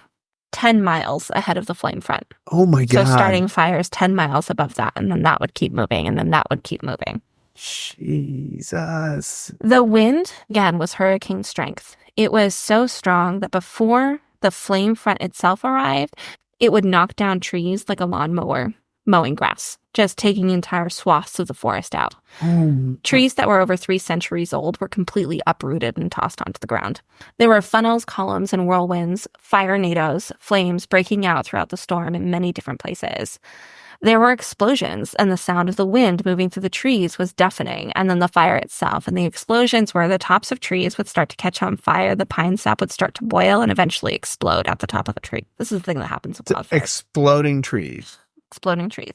Speaker 1: 10 miles ahead of the flame front.
Speaker 2: Oh my God.
Speaker 1: So starting fires 10 miles above that, and then that would keep moving, and then that would keep moving.
Speaker 2: Jesus.
Speaker 1: The wind, again, was hurricane strength. It was so strong that before the flame front itself arrived, it would knock down trees like a lawnmower mowing grass, just taking entire swaths of the forest out. Trees that were over 3 centuries old were completely uprooted and tossed onto the ground. There were funnels, columns, and whirlwinds, fire nados, flames breaking out throughout the storm in many different places. There were explosions, and the sound of the wind moving through the trees was deafening, and then the fire itself. And the explosions were the tops of trees would start to catch on fire, the pine sap would start to boil, and eventually explode at the top of a tree. This is the thing that happens with wildfires.
Speaker 2: Exploding trees.
Speaker 1: Exploding trees.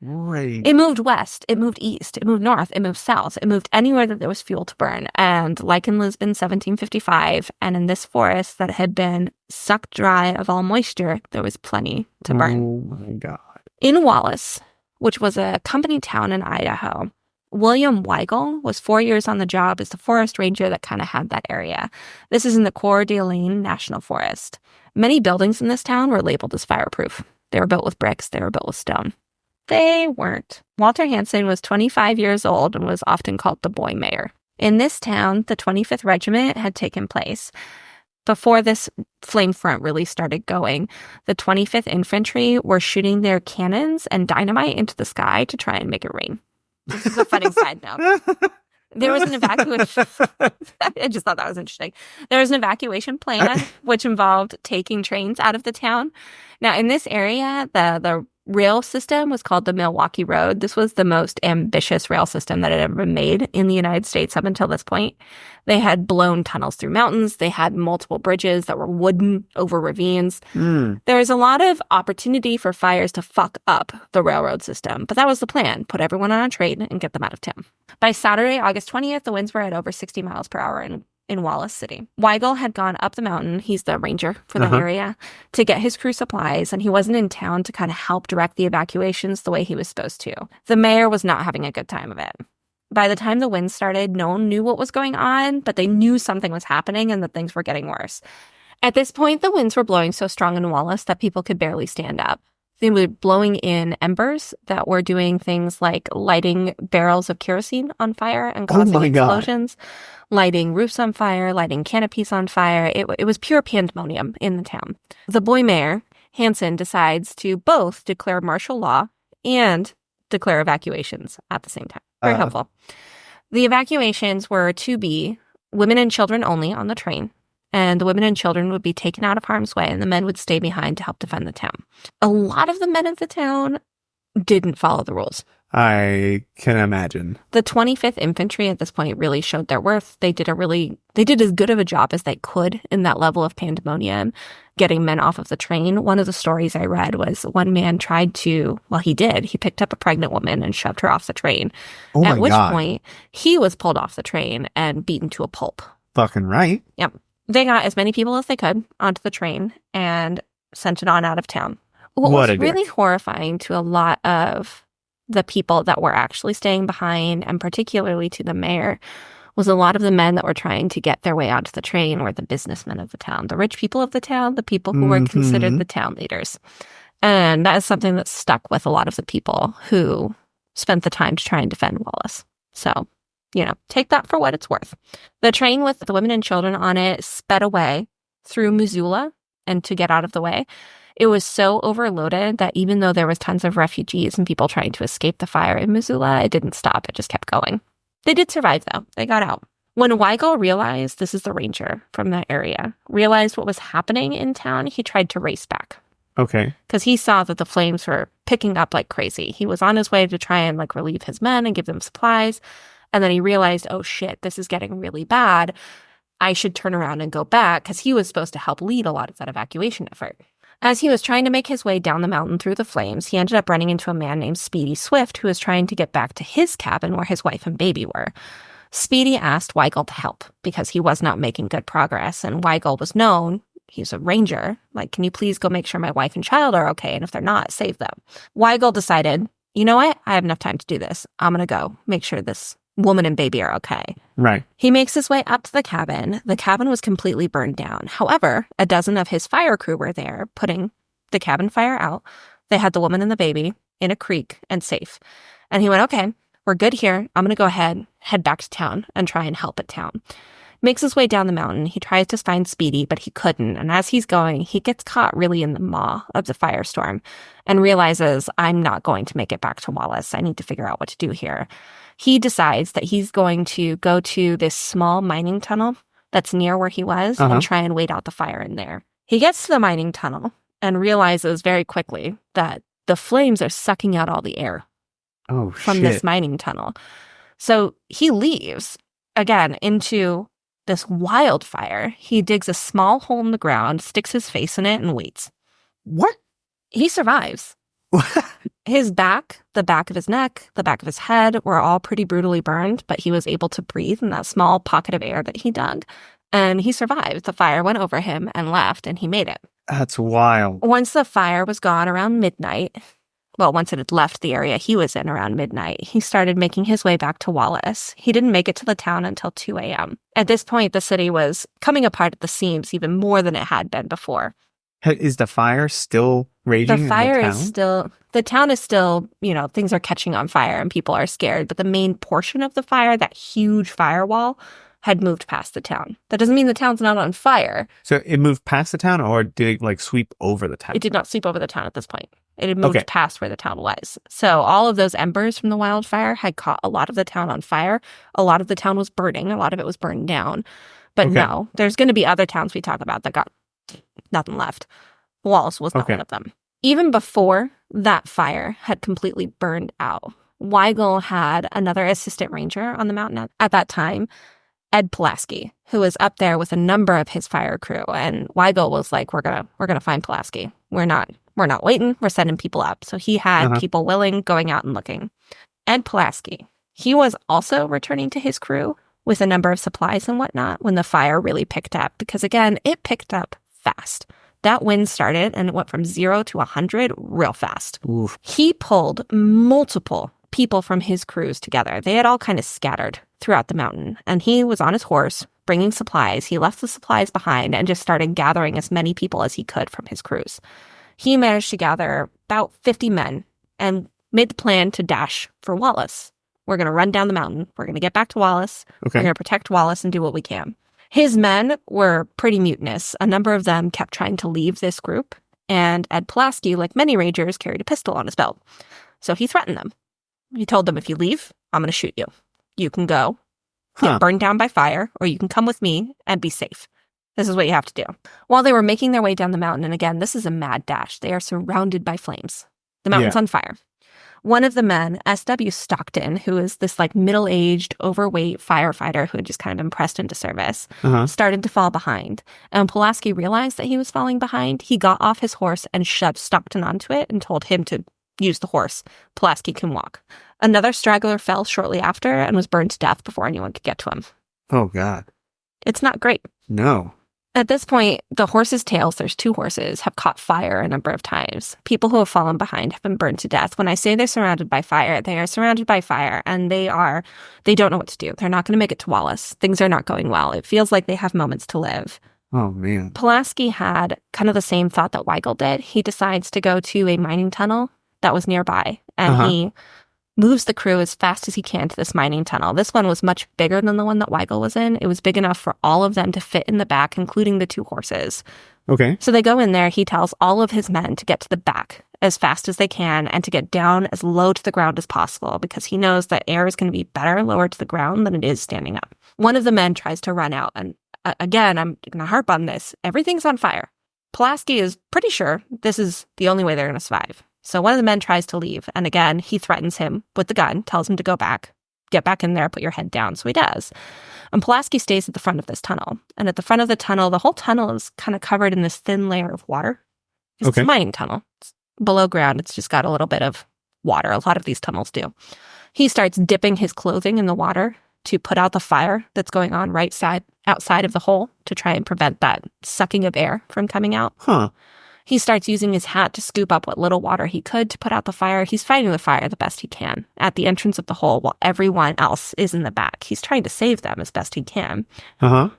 Speaker 2: Right.
Speaker 1: It moved west, it moved east, it moved north, it moved south, it moved anywhere that there was fuel to burn. And like in Lisbon, 1755, and in this forest that had been sucked dry of all moisture, there was plenty to burn.
Speaker 2: Oh my God.
Speaker 1: In Wallace, which was a company town in Idaho, William Weigel was 4 years on the job as the forest ranger that kind of had that area. This is in the Coeur d'Alene National Forest. Many buildings in this town were labeled as fireproof. They were built with bricks, they were built with stone. They weren't. Walter Hansen was 25 years old and was often called the boy mayor. In this town, the 25th Regiment had taken place. Before this flame front really started going, the 25th Infantry were shooting their cannons and dynamite into the sky to try and make it rain. This is a funny side note. There was an evacuation. I just thought that was interesting. There was an evacuation plan, which involved taking trains out of the town. Now, in this area, the rail system was called the Milwaukee Road. This was the most ambitious rail system that had ever been made in the United States up until this point. They had blown tunnels through mountains. They had multiple bridges that were wooden over ravines. There was a lot of opportunity for fires to fuck up the railroad system, but that was the plan. Put everyone on a train and get them out of town. By Saturday, August 20th, the winds were at over 60 miles per hour in Wallace City. Weigel had gone up the mountain, he's the ranger for the area, to get his crew supplies, and he wasn't in town to kind of help direct the evacuations the way he was supposed to. The mayor was not having a good time of it. By the time the wind started, no one knew what was going on, but they knew something was happening and that things were getting worse. At this point, the winds were blowing so strong in Wallace that people could barely stand up. They were blowing in embers that were doing things like lighting barrels of kerosene on fire and causing explosions, lighting roofs on fire, lighting canopies on fire. It was pure pandemonium in the town. The boy mayor, Hanson, decides to both declare martial law and declare evacuations at the same time. Very helpful. The evacuations were to be women and children only on the train. And the women and children would be taken out of harm's way, and the men would stay behind to help defend the town. A lot of the men of the town didn't follow the rules.
Speaker 2: I can imagine.
Speaker 1: The 25th Infantry at this point really showed their worth. They did as good of a job as they could in that level of pandemonium, getting men off of the train. One of the stories I read was one man he picked up a pregnant woman and shoved her off the train. At which point, he was pulled off the train and beaten to a pulp.
Speaker 2: Fucking right.
Speaker 1: Yep. They got as many people as they could onto the train and sent it on out of town. What was really horrifying to a lot of the people that were actually staying behind, and particularly to the mayor, was a lot of the men that were trying to get their way onto the train were the businessmen of the town, the rich people of the town, the people who were considered the town leaders. And that is something that stuck with a lot of the people who spent the time to try and defend Wallace. So, take that for what it's worth. The train with the women and children on it sped away through Missoula and to get out of the way. It was so overloaded that even though there was tons of refugees and people trying to escape the fire in Missoula, it didn't stop. It just kept going. They did survive, though. They got out. When Weigel realized, this is the ranger from that area, realized what was happening in town, he tried to race back.
Speaker 2: Okay.
Speaker 1: Because he saw that the flames were picking up like crazy. He was on his way to try and relieve his men and give them supplies. And then he realized, oh shit, this is getting really bad. I should turn around and go back, because he was supposed to help lead a lot of that evacuation effort. As he was trying to make his way down the mountain through the flames, he ended up running into a man named Speedy Swift, who was trying to get back to his cabin where his wife and baby were. Speedy asked Weigel to help because he was not making good progress, and Weigel was known, he's a ranger, can you please go make sure my wife and child are okay, and if they're not, save them. Weigel decided, you know what, I have enough time to do this. I'm going to go make sure this woman and baby are okay.
Speaker 2: Right.
Speaker 1: He makes his way up to the cabin. The cabin was completely burned down. However, a dozen of his fire crew were there putting the cabin fire out. They had the woman and the baby in a creek and safe. And he went, okay, we're good here. I'm going to go ahead, head back to town and try and help at town. Makes his way down the mountain. He tries to find Speedy, but he couldn't. And as he's going, he gets caught really in the maw of the firestorm and realizes, I'm not going to make it back to Wallace. I need to figure out what to do here. He decides that he's going to go to this small mining tunnel that's near where he was and try and wait out the fire in there. He gets to the mining tunnel and realizes very quickly that the flames are sucking out all the air from this mining tunnel. So he leaves, again, into this wildfire. He digs a small hole in the ground, sticks his face in it, and waits.
Speaker 2: What?
Speaker 1: He survives. His back, the back of his neck, the back of his head were all pretty brutally burned, but he was able to breathe in that small pocket of air that he dug. And he survived. The fire went over him and left, and he made it.
Speaker 2: That's wild.
Speaker 1: Once the fire was gone around midnight, once it had left the area he was in around midnight, he started making his way back to Wallace. He didn't make it to the town until 2 a.m. At this point, the city was coming apart at the seams even more than it had been before.
Speaker 2: Is the fire still raging?
Speaker 1: The fire is still, the town is still, things are catching on fire and people are scared. But the main portion of the fire, that huge firewall, had moved past the town. That doesn't mean the town's not on fire.
Speaker 2: So it moved past the town, or did it sweep over the town?
Speaker 1: It did not sweep over the town at this point. It had moved past where the town was. So all of those embers from the wildfire had caught a lot of the town on fire. A lot of the town was burning. A lot of it was burned down. But no, there's going to be other towns we talk about that got nothing left. Wallace was not one of them. Even before that fire had completely burned out, Weigel had another assistant ranger on the mountain at that time, Ed Pulaski, who was up there with a number of his fire crew. And Weigel was like, we're gonna find Pulaski. We're not waiting. We're sending people up. So he had people willing, going out and looking. Ed Pulaski, he was also returning to his crew with a number of supplies and whatnot when the fire really picked up. Because again, it picked up fast. That wind started and it went from 0 to 100 real fast.
Speaker 2: Oof.
Speaker 1: He pulled multiple people from his crews together. They had all kind of scattered throughout the mountain. And he was on his horse, bringing supplies. He left the supplies behind and just started gathering as many people as he could from his crews. He managed to gather about 50 men and made the plan to dash for Wallace. We're going to run down the mountain. We're going to get back to Wallace.
Speaker 2: Okay.
Speaker 1: We're going to protect Wallace and do what we can. His men were pretty mutinous. A number of them kept trying to leave this group. And Ed Pulaski, like many rangers, carried a pistol on his belt. So he threatened them. He told them, if you leave, I'm going to shoot you. You can go, get burned down by fire, or you can come with me and be safe. This is what you have to do. While they were making their way down the mountain, and again, this is a mad dash. They are surrounded by flames. The mountain's on fire. One of the men, S.W. Stockton, who is this like middle-aged, overweight firefighter who had just kind of been pressed into service, started to fall behind. And when Pulaski realized that he was falling behind, he got off his horse and shoved Stockton onto it and told him to use the horse. Pulaski can walk. Another straggler fell shortly after and was burned to death before anyone could get to him.
Speaker 2: Oh, God.
Speaker 1: It's not great.
Speaker 2: No.
Speaker 1: At this point, the horses' tails, there's 2 horses, have caught fire a number of times. People who have fallen behind have been burned to death. When I say they're surrounded by fire, they are surrounded by fire, and they don't know what to do. They're not going to make it to Wallace. Things are not going well. It feels like they have moments to live.
Speaker 2: Oh, man.
Speaker 1: Pulaski had kind of the same thought that Weigel did. He decides to go to a mining tunnel that was nearby, and he moves the crew as fast as he can to this mining tunnel. This one was much bigger than the one that Weigel was in. It was big enough for all of them to fit in the back, including the 2 horses.
Speaker 2: Okay.
Speaker 1: So they go in there. He tells all of his men to get to the back as fast as they can and to get down as low to the ground as possible because he knows that air is going to be better lower to the ground than it is standing up. One of the men tries to run out. And again, I'm going to harp on this. Everything's on fire. Pulaski is pretty sure this is the only way they're going to survive. So one of the men tries to leave, and again, he threatens him with the gun, tells him to go back, get back in there, put your head down. So he does. And Pulaski stays at the front of this tunnel. And at the front of the tunnel, the whole tunnel is kind of covered in this thin layer of water. It's a mining tunnle. It's below ground, it's just got a little bit of water. A lot of these tunnels do. He starts dipping his clothing in the water to put out the fire that's going on outside of the hole to try and prevent that sucking of air from coming out. He starts using his hat to scoop up what little water he could to put out the fire. He's fighting the fire the best he can at the entrance of the hole while everyone else is in the back. He's trying to save them as best he can.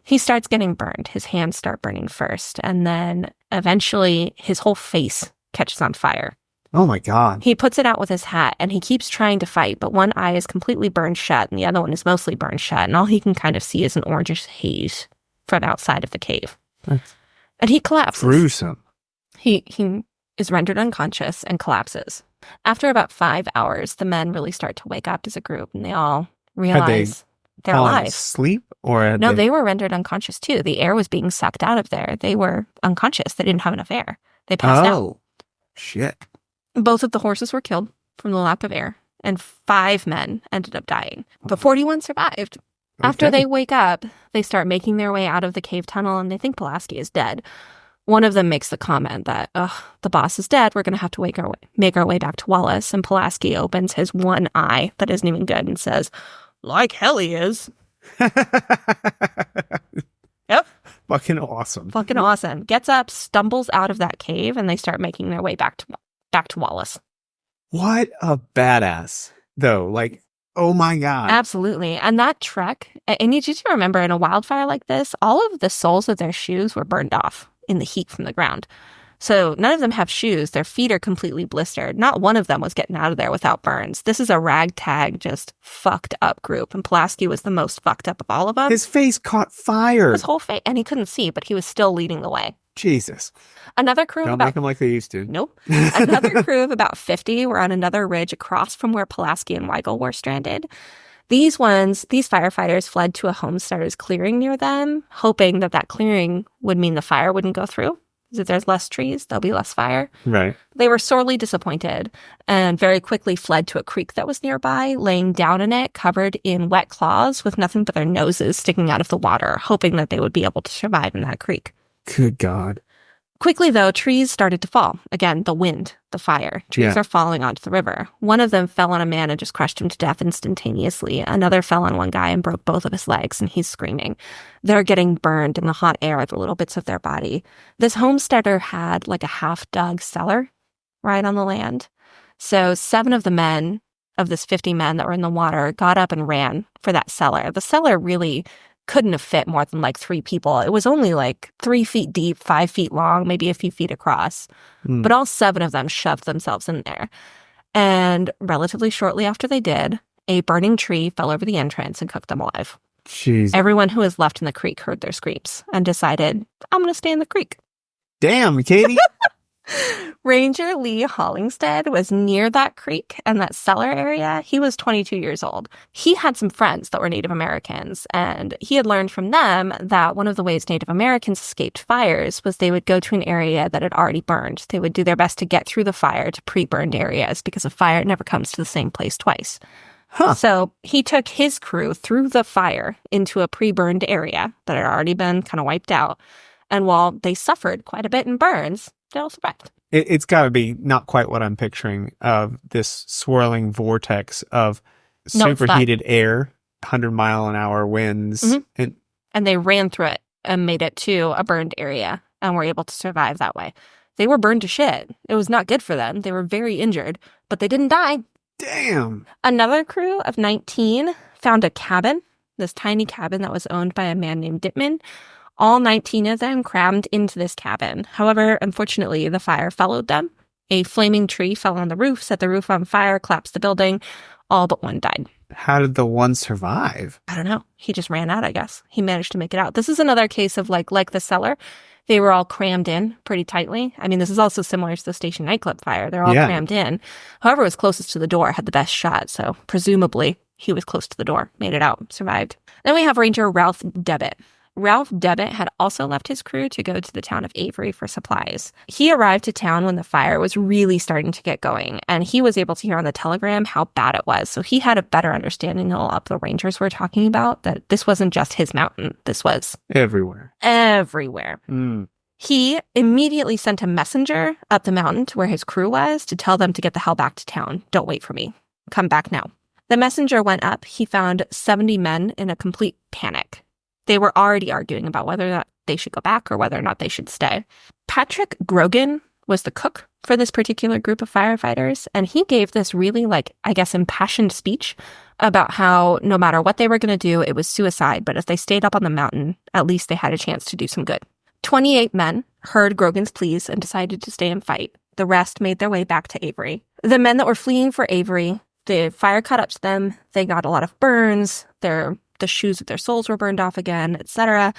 Speaker 1: He starts getting burned. His hands start burning first. And then eventually his whole face catches on fire.
Speaker 2: Oh, my God.
Speaker 1: He puts it out with his hat and he keeps trying to fight, but one eye is completely burned shut and the other one is mostly burned shut. And all he can kind of see is an orangish haze from outside of the cave. And he collapses.
Speaker 2: Gruesome.
Speaker 1: He is rendered unconscious and collapses. After about 5 hours, the men really start to wake up as a group, and they all realize they're alive.
Speaker 2: Asleep, or
Speaker 1: no, they were rendered unconscious too. The air was being sucked out of there. They were unconscious. They didn't have enough air. They passed out.
Speaker 2: Oh, shit!
Speaker 1: Both of the horses were killed from the lack of air, and 5 men ended up dying, but 41 survived. After they wake up, they start making their way out of the cave tunnel, and they think Pulaski is dead. One of them makes the comment that, the boss is dead. We're going to have to make our way back to Wallace. And Pulaski opens his one eye that isn't even good and says, like hell he is. Yep.
Speaker 2: Fucking awesome.
Speaker 1: Fucking awesome. Gets up, stumbles out of that cave, and they start making their way back to Wallace.
Speaker 2: What a badass, though. Like, oh my God.
Speaker 1: Absolutely. And that trek, I need you to remember, in a wildfire like this, all of the soles of their shoes were burned off in the heat from the ground. So none of them have shoes. Their feet are completely blistered. Not one of them was getting out of there without burns. This is a ragtag, just fucked up group. And Pulaski was the most fucked up of all of them.
Speaker 2: His face caught fire.
Speaker 1: His whole face. And he couldn't see, but he was still leading the way.
Speaker 2: Jesus.
Speaker 1: Another crew
Speaker 2: Don't make them like they used to.
Speaker 1: Nope. Another crew of about 50 were on another ridge across from where Pulaski and Weigel were stranded. These firefighters fled to a homesteader's clearing near them, hoping that clearing would mean the fire wouldn't go through. Because if there's less trees, there'll be less fire.
Speaker 2: Right.
Speaker 1: They were sorely disappointed and very quickly fled to a creek that was nearby, laying down in it, covered in wet claws with nothing but their noses sticking out of the water, hoping that they would be able to survive in that creek.
Speaker 2: Good God.
Speaker 1: Quickly, though, trees started to fall. Again, the wind, the fire. Trees are falling onto the river. One of them fell on a man and just crushed him to death instantaneously. Another fell on one guy and broke both of his legs, and he's screaming. They're getting burned in the hot air, the little bits of their body. This homesteader had like a half-dug cellar right on the land. So 7 of the men, of this 50 men that were in the water, got up and ran for that cellar. The cellar really couldn't have fit more than like 3 people. It was only like 3 feet deep, 5 feet long, maybe a few feet across. But all 7 of them shoved themselves in there. And relatively shortly after they did, a burning tree fell over the entrance and cooked them alive.
Speaker 2: Jeez.
Speaker 1: Everyone who was left in the creek heard their screams and decided, I'm going to stay in the creek.
Speaker 2: Damn, Katie.
Speaker 1: Ranger Lee Hollingstead was near that creek and that cellar area. He was 22 years old. He had some friends that were Native Americans, and he had learned from them that one of the ways Native Americans escaped fires was they would go to an area that had already burned. They would do their best to get through the fire to pre-burned areas because a fire never comes to the same place twice. So he took his crew through the fire into a pre-burned area that had already been kind of wiped out. And while they suffered quite a bit in burns, they all survived.
Speaker 2: It's got to be not quite what I'm picturing of this swirling vortex of superheated air, 100-mile-an-hour winds.
Speaker 1: And they ran through it and made it to a burned area and were able to survive that way. They were burned to shit. It was not good for them. They were very injured, but they didn't die.
Speaker 2: Damn.
Speaker 1: Another crew of 19 found a cabin, this tiny cabin that was owned by a man named Dittman. All 19 of them crammed into this cabin. However, unfortunately, the fire followed them. A flaming tree fell on the roof, set the roof on fire, collapsed the building. All but one died.
Speaker 2: How did the one survive?
Speaker 1: I don't know. He just ran out, I guess. He managed to make it out. This is another case of like the cellar. They were all crammed in pretty tightly. I mean, this is also similar to the station nightclub fire. They're all crammed in. Whoever was closest to the door had the best shot. So presumably he was close to the door, made it out, survived. Then we have Ranger Ralph Debbitt. Ralph Debbitt had also left his crew to go to the town of Avery for supplies. He arrived to town when the fire was really starting to get going, and he was able to hear on the telegram how bad it was. So he had a better understanding of what the Rangers were talking about, that this wasn't just his mountain. This was
Speaker 2: everywhere.
Speaker 1: Everywhere. He immediately sent a messenger up the mountain to where his crew was to tell them to get the hell back to town. Don't wait for me. Come back now. The messenger went up. He found 70 men in a complete panic. They were already arguing about whether or not they should go back or whether or not they should stay. Patrick Grogan was the cook for this particular group of firefighters, and he gave this really, impassioned speech about how no matter what they were going to do, it was suicide, but if they stayed up on the mountain, at least they had a chance to do some good. 28 men heard Grogan's pleas and decided to stay and fight. The rest made their way back to Avery. The men that were fleeing for Avery, the fire caught up to them. They got a lot of burns. The shoes of their soles were burned off again, etc.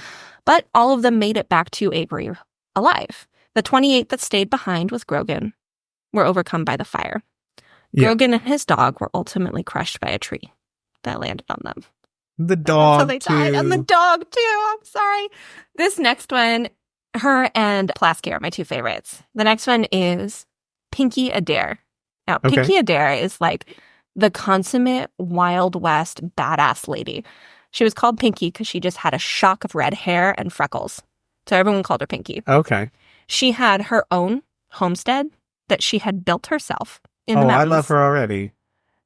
Speaker 1: But all of them made it back to Avery alive. The 28 that stayed behind with Grogan were overcome by the fire. Grogan and his dog were ultimately crushed by a tree that landed on them.
Speaker 2: The dog,
Speaker 1: so they died. And the dog, too. I'm sorry. This next one, her and Pulaski are my 2 favorites. The next one is Pinky Adair. Now, Pinky Adair is like the consummate Wild West badass lady. She was called Pinky because she just had a shock of red hair and freckles. So everyone called her Pinky.
Speaker 2: Okay.
Speaker 1: She had her own homestead that she had built herself in the mountains.
Speaker 2: I love her already.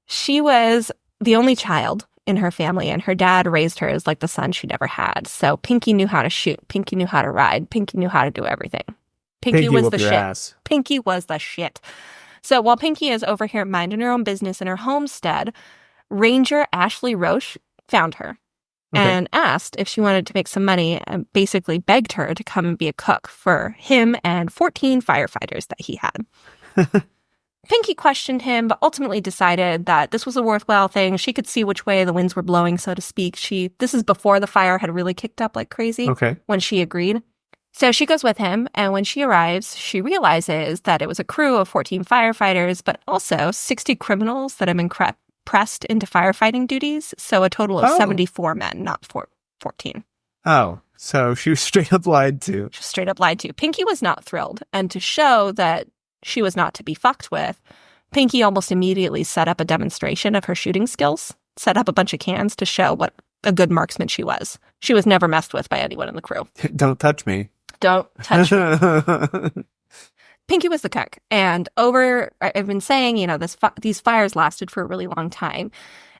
Speaker 1: She was the only child in her family, and her dad raised her as like the son she never had. So Pinky knew how to shoot. Pinky knew how to ride. Pinky knew how to do everything. Pinky was the shit.
Speaker 2: Ass.
Speaker 1: Pinky was the shit. So while Pinky is over here minding her own business in her homestead, Ranger Ashley Roche found her and asked if she wanted to make some money and basically begged her to come and be a cook for him and 14 firefighters that he had. Pinky questioned him, but ultimately decided that this was a worthwhile thing. She could see which way the winds were blowing, so to speak. This is before the fire had really kicked up like crazy when she agreed. So she goes with him, and when she arrives, she realizes that it was a crew of 14 firefighters, but also 60 criminals that have been pressed into firefighting duties. So a total of 74 men, not 14.
Speaker 2: Oh, So she was straight up lied to.
Speaker 1: She was straight up lied to. Pinky was not thrilled. And to show that she was not to be fucked with, Pinky almost immediately set up a demonstration of her shooting skills, set up a bunch of cans to show what a good marksman she was. She was never messed with by anyone in the crew.
Speaker 2: Don't touch me.
Speaker 1: Don't touch me. Pinky was the cook. And I've been saying, these fires lasted for a really long time.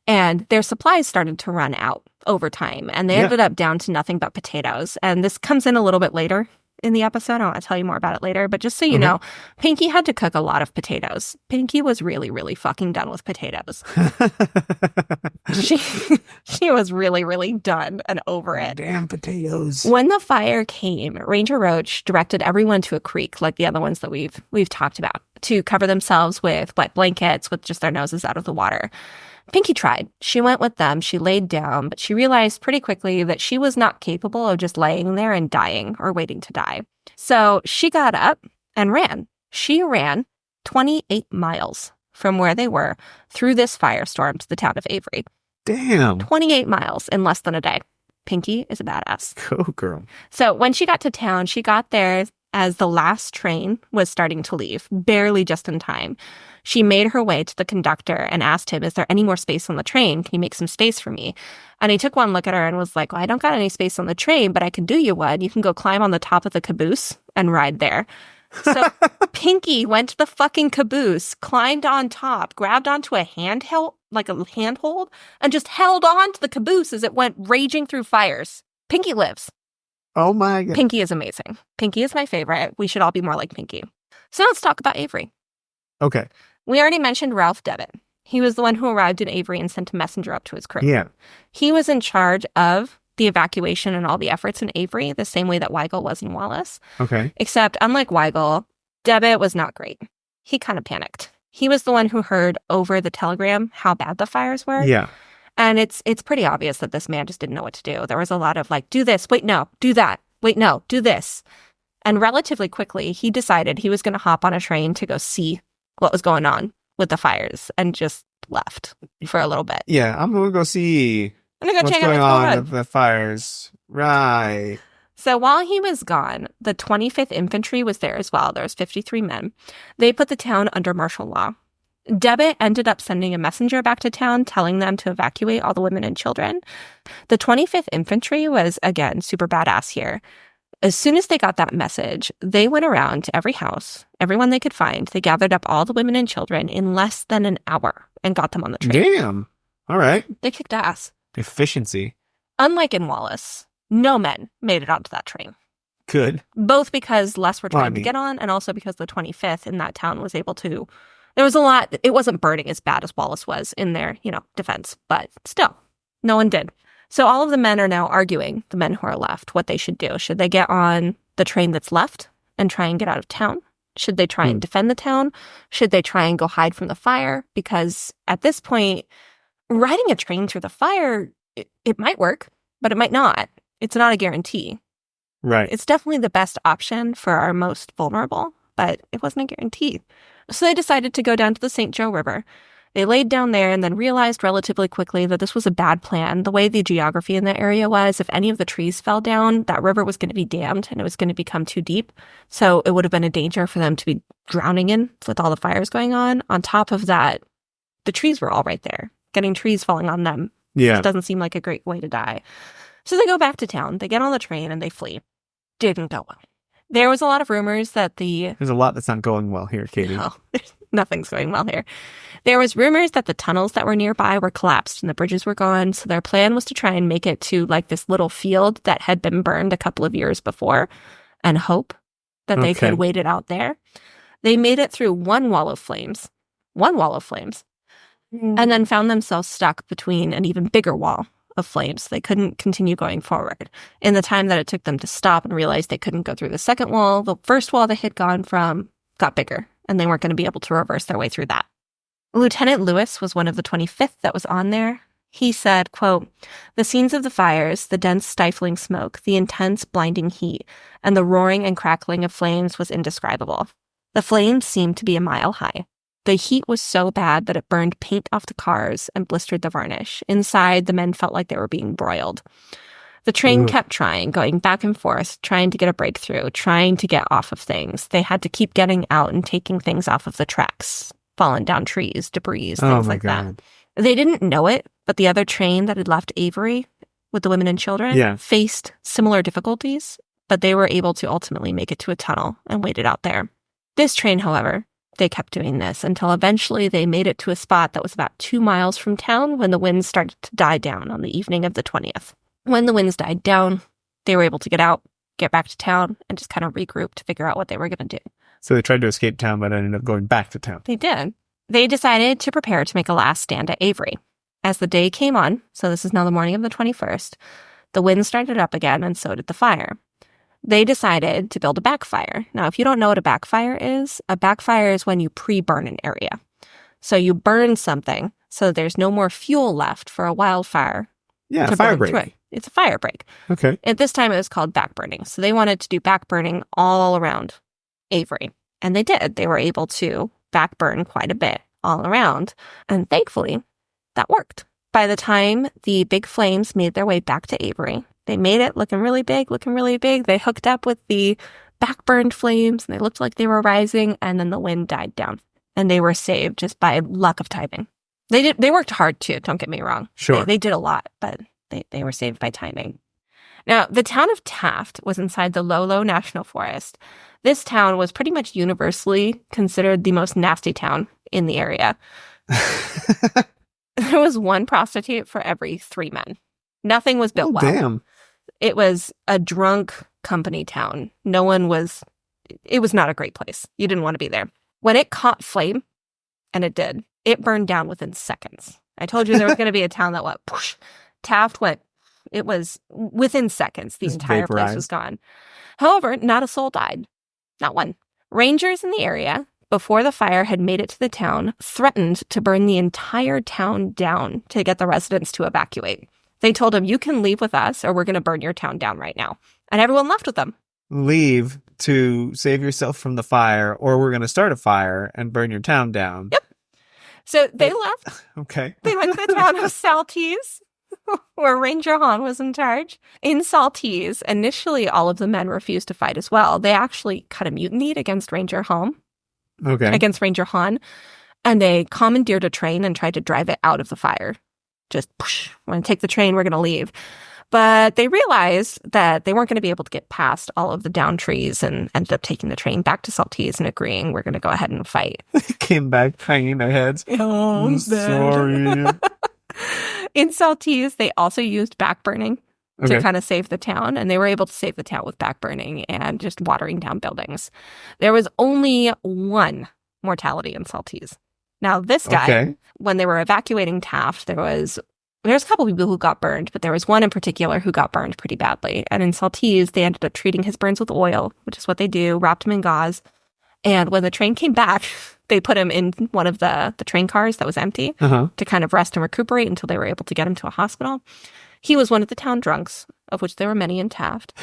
Speaker 1: And their supplies started to run out over time. And they ended up down to nothing but potatoes. And this comes in a little bit later in the episode. I want to tell you more about it later. But just so you know, Pinky had to cook a lot of potatoes. Pinky was really, really fucking done with potatoes. She was really, really done and over it.
Speaker 2: Damn potatoes.
Speaker 1: When the fire came, Ranger Roach directed everyone to a creek, like the other ones that we've talked about, to cover themselves with wet blankets with just their noses out of the water. Pinky tried. She went with them. She laid down, but she realized pretty quickly that she was not capable of just laying there and dying or waiting to die. So she got up and ran. She ran 28 miles from where they were through this firestorm to the town of Avery.
Speaker 2: Damn.
Speaker 1: 28 miles in less than a day. Pinky is a badass.
Speaker 2: Go, girl.
Speaker 1: So when she got to town, she got there as the last train was starting to leave, barely just in time. She made her way to the conductor and asked him, is there any more space on the train? Can you make some space for me? And he took one look at her and was like, well, I don't got any space on the train, but I can do you one. You can go climb on the top of the caboose and ride there. So Pinky went to the fucking caboose, climbed on top, grabbed onto a handhold, and just held on to the caboose as it went raging through fires. Pinky lives.
Speaker 2: Oh my God.
Speaker 1: Pinky is amazing. Pinky is my favorite. We should all be more like Pinky. So let's talk about Avery.
Speaker 2: Okay.
Speaker 1: We already mentioned Ralph Devitt. He was the one who arrived in Avery and sent a messenger up to his crew.
Speaker 2: Yeah.
Speaker 1: He was in charge of the evacuation and all the efforts in Avery, the same way that Weigel was in Wallace.
Speaker 2: Okay.
Speaker 1: Except, unlike Weigel, Devitt was not great. He kind of panicked. He was the one who heard over the telegram how bad the fires were.
Speaker 2: Yeah.
Speaker 1: And it's pretty obvious that this man just didn't know what to do. There was a lot of like, do this, wait, no, do that, wait, no, do this. And relatively quickly, he decided he was going to hop on a train to go see what was going on with the fires and just left for a little bit.
Speaker 2: Yeah, I'm going to go see what's going on with the fires. Right.
Speaker 1: So while he was gone, the 25th Infantry was there as well. There was 53 men. They put the town under martial law. Devitt ended up sending a messenger back to town telling them to evacuate all the women and children. The 25th Infantry was, again, super badass here. As soon as they got that message, they went around to every house, everyone they could find. They gathered up all the women and children in less than an hour and got them on the train.
Speaker 2: Damn. All right.
Speaker 1: They kicked ass.
Speaker 2: Efficiency.
Speaker 1: Unlike in Wallace, no men made it onto that train.
Speaker 2: Good.
Speaker 1: Both because less were trying to get on and also because the 25th in that town was able to... There was a lot... It wasn't burning as bad as Wallace was in their, defense. But still, no one did. So all of the men are now arguing, the men who are left, what they should do. Should they get on the train that's left and try and get out of town? Should they try and defend the town? Should they try and go hide from the fire? Because at this point, riding a train through the fire, it might work, but it might not. It's not a guarantee.
Speaker 2: Right.
Speaker 1: It's definitely the best option for our most vulnerable, but it wasn't a guarantee. So they decided to go down to the St. Joe River. They laid down there and then realized relatively quickly that this was a bad plan. The way the geography in that area was, if any of the trees fell down, that river was going to be dammed and it was going to become too deep. So it would have been a danger for them to be drowning in with all the fires going on. On top of that, the trees were all right there. Getting trees falling on them doesn't seem like a great way to die. So they go back to town. They get on the train and they flee. Didn't go well. There was a lot of rumors that There's a lot
Speaker 2: that's not going well here, Katie.
Speaker 1: No, nothing's going well here. There was rumors that the tunnels that were nearby were collapsed and the bridges were gone. So their plan was to try and make it to like this little field that had been burned a couple of years before and hope that they could wait it out there. They made it through one wall of flames, and then found themselves stuck between an even bigger wall of flames. They couldn't continue going forward. In the time that it took them to stop and realize they couldn't go through the second wall, the first wall they had gone from got bigger, and they weren't going to be able to reverse their way through that. Lieutenant Lewis was one of the 25th that was on there. He said, quote, "The scenes of the fires, the dense stifling smoke, the intense blinding heat, and the roaring and crackling of flames was indescribable. The flames seemed to be a mile high. The heat was so bad that it burned paint off the cars and blistered the varnish. Inside, the men felt like they were being broiled. The train
Speaker 2: Ugh.
Speaker 1: kept trying, going back and forth, trying to get a breakthrough, trying to get off of things. They had to keep getting out and taking things off of the tracks, falling down trees, debris, things like that. They didn't know it, but the other train that had left Avery with the women and children faced similar difficulties, but they were able to ultimately make it to a tunnel and waited out there. This train, however, they kept doing this until eventually they made it to a spot that was about 2 miles from town when the winds started to die down on the evening of the 20th. When the winds died down, they were able to get out, get back to town, and just kind of regroup to figure out what they were going to do.
Speaker 2: So they tried to escape town, but ended up going back to town.
Speaker 1: They did. They decided to prepare to make a last stand at Avery. As the day came on, so this is now the morning of the 21st, the wind started up again, and so did the fire. They decided to build a backfire. Now, if you don't know what a backfire is when you pre-burn an area. So you burn something so there's no more fuel left for a wildfire.
Speaker 2: Yeah, a fire break.
Speaker 1: It's a fire break.
Speaker 2: Okay.
Speaker 1: At this time, it was called backburning. So they wanted to do backburning all around Avery. And they did. They were able to backburn quite a bit all around. And thankfully, that worked. By the time the big flames made their way back to Avery, they made it looking really big. They hooked up with the backburned flames, and they looked like they were rising, and then the wind died down. And they were saved just by luck of timing. They worked hard, too, don't get me wrong.
Speaker 2: Sure.
Speaker 1: They did a lot, but they were saved by timing. Now, the town of Taft was inside the Lolo National Forest. This town was pretty much universally considered the most nasty town in the area. There was one prostitute for every 3 men. Nothing was built well.
Speaker 2: Damn.
Speaker 1: It was a drunk company town. It was not a great place. You didn't want to be there. When it caught flame, and it did, it burned down within seconds. I told you there was going to be a town that went, whoosh. Taft went, it was within seconds. The entire place was gone. However, not a soul died. Not one. Rangers in the area, before the fire had made it to the town, threatened to burn the entire town down to get the residents to evacuate. They told him, you can leave with us or we're going to burn your town down right now. And everyone left with them.
Speaker 2: Leave to save yourself from the fire, or we're going to start a fire and burn your town down.
Speaker 1: Yep. So they left.
Speaker 2: Okay.
Speaker 1: They went to the town of Saltese, where Ranger Hahn was in charge. In Saltese, initially all of the men refused to fight as well. They actually kind of mutinied against Ranger Hahn.
Speaker 2: Okay.
Speaker 1: Against Ranger Hahn. And they commandeered a train and tried to drive it out of the fire. Just, whoosh, we're going to take the train, we're going to leave. But they realized that they weren't going to be able to get past all of the down trees and ended up taking the train back to Saltese and agreeing we're going to go ahead and fight.
Speaker 2: They came back hanging their heads.
Speaker 1: Oh,
Speaker 2: I'm sorry.
Speaker 1: In Saltese, they also used backburning to kind of save the town, and they were able to save the town with backburning and just watering down buildings. There was only one mortality in Saltese. Now, this guy, when they were evacuating Taft, there's a couple people who got burned, but there was one in particular who got burned pretty badly. And in Saltese, they ended up treating his burns with oil, which is what they do, wrapped him in gauze. And when the train came back, they put him in one of the train cars that was empty to kind of rest and recuperate until they were able to get him to a hospital. He was one of the town drunks, of which there were many in Taft.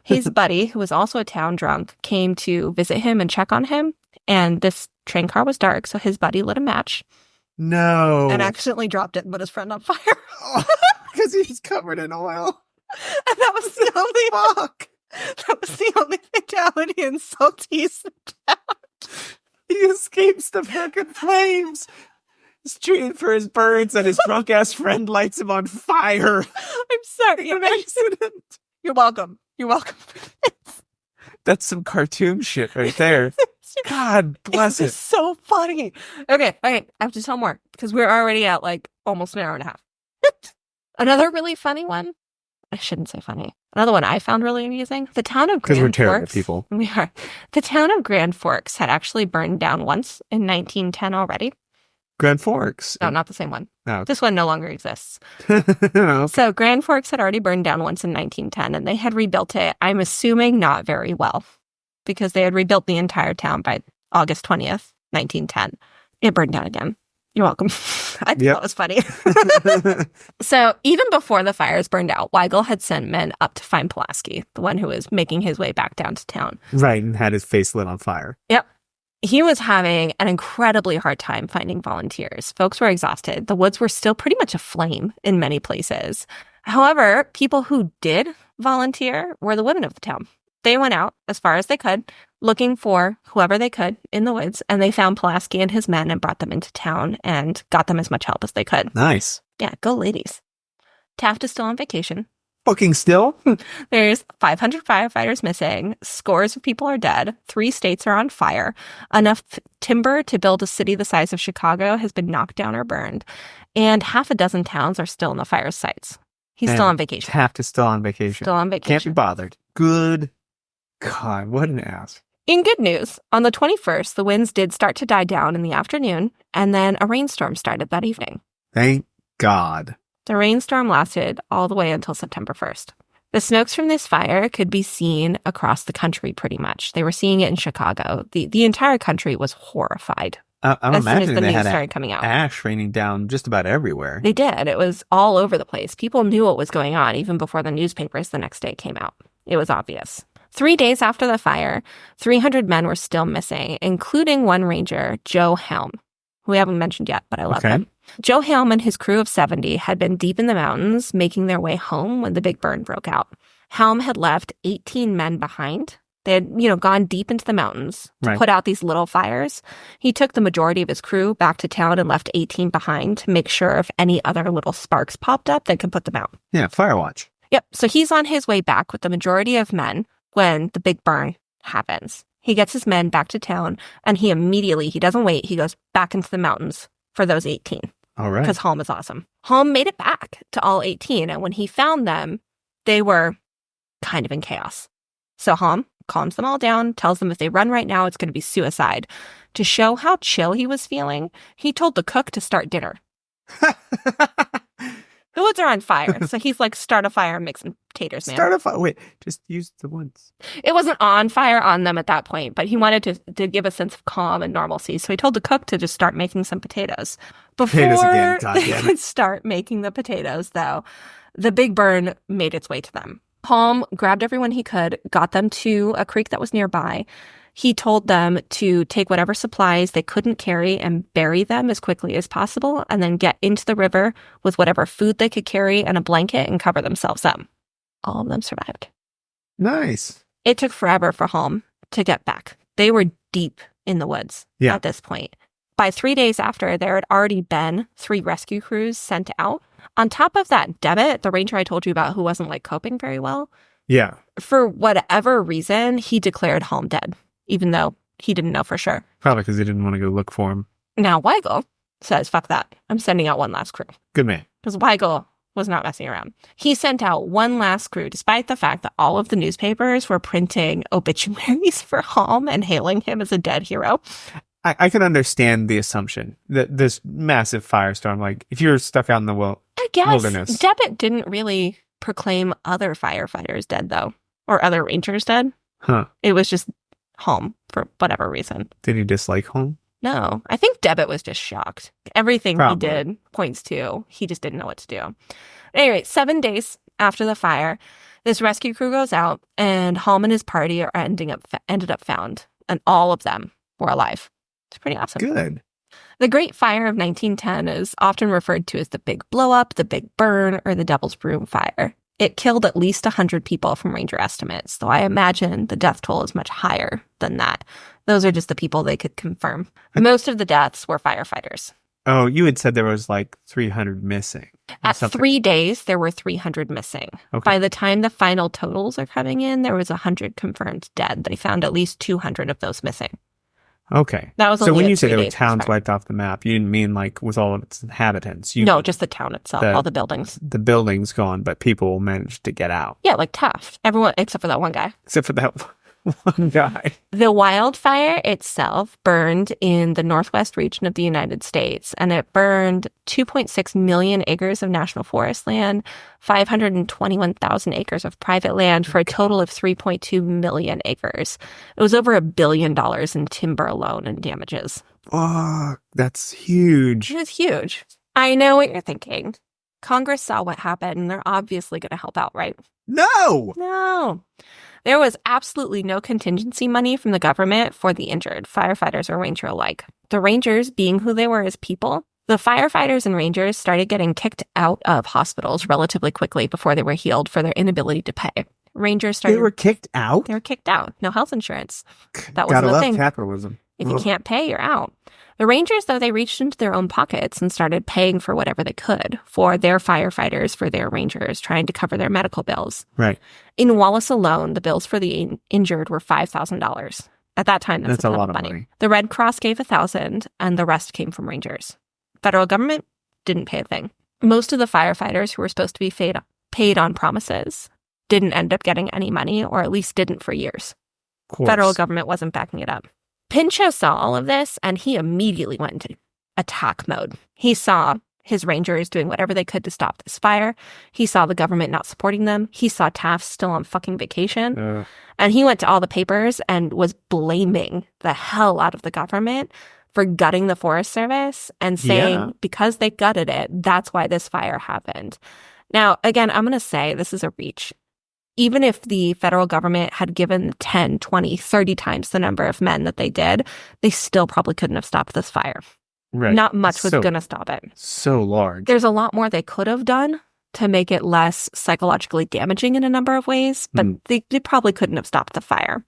Speaker 1: His buddy, who was also a town drunk, came to visit him and check on him. And this train car was dark, so his buddy lit a match.
Speaker 2: No.
Speaker 1: And accidentally dropped it and put his friend on fire.
Speaker 2: Because he was covered in oil.
Speaker 1: And that was the only
Speaker 2: Fuck.
Speaker 1: That was the only fatality in Saltese.
Speaker 2: He escapes the fucking flames. He's treated for his burns, and his drunk ass friend lights him on fire.
Speaker 1: I'm sorry.
Speaker 2: An accident.
Speaker 1: You're welcome. You're welcome.
Speaker 2: That's some cartoon shit right there. God bless it.
Speaker 1: It's so funny. Okay. I have to tell more because we're already at like almost an hour and a half. Another really funny one. I shouldn't say funny. Another one I found really amusing. The town of Grand Forks.
Speaker 2: Because we're terrible people.
Speaker 1: We are. The town of Grand Forks had actually burned down once in 1910 already.
Speaker 2: Grand Forks.
Speaker 1: No, not the same one.
Speaker 2: No.
Speaker 1: This one no longer exists.
Speaker 2: Okay.
Speaker 1: So Grand Forks had already burned down once in 1910, and they had rebuilt it, I'm assuming not very well, because they had rebuilt the entire town by August 20th, 1910. It burned down again. You're welcome. I thought that was funny. So even before the fires burned out, Weigel had sent men up to find Pulaski, the one who was making his way back down to town.
Speaker 2: Right, and had his face lit on fire.
Speaker 1: Yep. He was having an incredibly hard time finding volunteers. Folks were exhausted. The woods were still pretty much aflame in many places. However, people who did volunteer were the women of the town. They went out as far as they could, looking for whoever they could in the woods, and they found Pulaski and his men and brought them into town and got them as much help as they could.
Speaker 2: Nice.
Speaker 1: Yeah, go ladies. Taft is still on vacation.
Speaker 2: Fucking still?
Speaker 1: There's 500 firefighters missing. Scores of people are dead. 3 states are on fire. Enough timber to build a city the size of Chicago has been knocked down or burned. And half a dozen towns are still in the fire sites. He's still on vacation.
Speaker 2: Taft is still on vacation.
Speaker 1: Still on vacation.
Speaker 2: Can't be bothered. Good God, what an ass.
Speaker 1: In good news, on the 21st, the winds did start to die down in the afternoon, and then a rainstorm started that evening.
Speaker 2: Thank God.
Speaker 1: The rainstorm lasted all the way until September 1st. The smokes from this fire could be seen across the country pretty much. They were seeing it in Chicago. The entire country was horrified.
Speaker 2: I'm
Speaker 1: as soon as
Speaker 2: imagining
Speaker 1: the
Speaker 2: they
Speaker 1: news
Speaker 2: had
Speaker 1: started coming out.
Speaker 2: ash raining down just about everywhere.
Speaker 1: They did. It was all over the place. People knew what was going on even before the newspapers the next day came out. It was obvious. 3 days after the fire, 300 men were still missing, including one ranger, Joe Helm, who we haven't mentioned yet, but I love him. Joe Helm and his crew of 70 had been deep in the mountains, making their way home when the big burn broke out. Helm had left 18 men behind. They had, gone deep into the mountains to put out these little fires. He took the majority of his crew back to town and left 18 behind to make sure if any other little sparks popped up, they could put them out.
Speaker 2: Yeah, fire watch.
Speaker 1: Yep. So he's on his way back with the majority of men when the big burn happens. He gets his men back to town, and he doesn't wait, he goes back into the mountains for those 18.
Speaker 2: All right.
Speaker 1: Because Halm is awesome. Halm made it back to all 18, and when he found them, they were kind of in chaos. So Halm calms them all down, tells them if they run right now, it's going to be suicide. To show how chill he was feeling, he told the cook to start dinner. The woods are on fire, so he's like, start a fire and make some potatoes, man.
Speaker 2: Start a fire. Wait, just use the woods.
Speaker 1: It wasn't on fire on them at that point, but he wanted to give a sense of calm and normalcy. So he told the cook to just start making some potatoes. Before they could start making the potatoes, though, the big burn made its way to them. Halm grabbed everyone he could, got them to a creek that was nearby. He told them to take whatever supplies they couldn't carry and bury them as quickly as possible, and then get into the river with whatever food they could carry and a blanket and cover themselves up. All of them survived.
Speaker 2: Nice.
Speaker 1: It took forever for Halm to get back. They were deep in the woods at this point. By 3 days after, there had already been 3 rescue crews sent out. On top of that, Babbick, the ranger I told you about who wasn't coping very well, for whatever reason, he declared Halm dead, even though he didn't know for sure.
Speaker 2: Probably because he didn't want to go look for him.
Speaker 1: Now, Weigel says, fuck that. I'm sending out one last crew.
Speaker 2: Good man.
Speaker 1: Because Weigel was not messing around. He sent out one last crew, despite the fact that all of the newspapers were printing obituaries for Halm and hailing him as a dead hero.
Speaker 2: I can understand the assumption that this massive firestorm, if you're stuck out in the wilderness.
Speaker 1: Babbick didn't really proclaim other firefighters dead, though, or other rangers dead.
Speaker 2: Huh.
Speaker 1: It was just Halm for whatever reason.
Speaker 2: Did he dislike Halm?
Speaker 1: No, I think Babbick was just shocked. Everything he did points to he just didn't know what to do. At any rate, 7 days after the fire, this rescue crew goes out, and Halm and his party are ended up found, and all of them were alive. It's pretty awesome.
Speaker 2: Good.
Speaker 1: The Great Fire of 1910 is often referred to as the Big Blow Up, the Big Burn, or the Devil's Broom Fire. It killed at least 100 people from ranger estimates, though I imagine the death toll is much higher than that. Those are just the people they could confirm. Most of the deaths were firefighters.
Speaker 2: Oh, you had said there was 300 missing.
Speaker 1: At 3 days, there were 300 missing.
Speaker 2: Okay.
Speaker 1: By the time the final totals are coming in, there was 100 confirmed dead. They found at least 200 of those missing.
Speaker 2: Okay.
Speaker 1: That was
Speaker 2: so when you say there were
Speaker 1: days
Speaker 2: towns wiped off the map, you didn't mean with all of its inhabitants.
Speaker 1: No, just the town itself, all the buildings.
Speaker 2: The buildings gone, but people managed to get out.
Speaker 1: Yeah, like Taft. Everyone except for that one guy.
Speaker 2: Except for that one guy.
Speaker 1: The wildfire itself burned in the northwest region of the United States, and it burned 2.6 million acres of national forest land, 521,000 acres of private land, for a total of 3.2 million acres. It was over $1 billion in timber alone and damages.
Speaker 2: Oh, that's huge.
Speaker 1: It was huge. I know what you're thinking. Congress saw what happened, and they're obviously going to help out, right? No. There was absolutely no contingency money from the government for the injured, firefighters or ranger alike. The rangers, being who they were as people, The firefighters and rangers started getting kicked out of hospitals relatively quickly before they were healed for their inability to pay. Rangers started...
Speaker 2: They were kicked out?
Speaker 1: They were kicked out. No health insurance. That
Speaker 2: Gotta
Speaker 1: wasn't a
Speaker 2: love
Speaker 1: thing.
Speaker 2: capitalism.
Speaker 1: If you can't pay, you're out. The Rangers, though, they reached into their own pockets and started paying for whatever they could for their firefighters, for their Rangers, trying to cover their medical bills.
Speaker 2: Right.
Speaker 1: In Wallace alone, the bills for the injured were $5,000. At that time, that's a lot of money. The Red Cross gave $1,000, and the rest came from Rangers. Federal government didn't pay a thing. Most of the firefighters who were supposed to be paid on promises didn't end up getting any money, or at least didn't for years. Federal government wasn't backing it up. Pinchot saw all of this, and he immediately went into attack mode. He saw his Rangers doing whatever they could to stop this fire. He saw the government not supporting them. He saw Taft still on fucking vacation. And he went to all the papers and was blaming the hell out of the government for gutting the Forest Service and saying, because they gutted it, that's why this fire happened. Now, again, I'm going to say this is a reach. Even if the federal government had given 10, 20, 30 times the number of men that they did, they still probably couldn't have stopped this fire.
Speaker 2: Right.
Speaker 1: Not much was going to stop it.
Speaker 2: So large.
Speaker 1: There's a lot more they could have done to make it less psychologically damaging in a number of ways, but they probably couldn't have stopped the fire.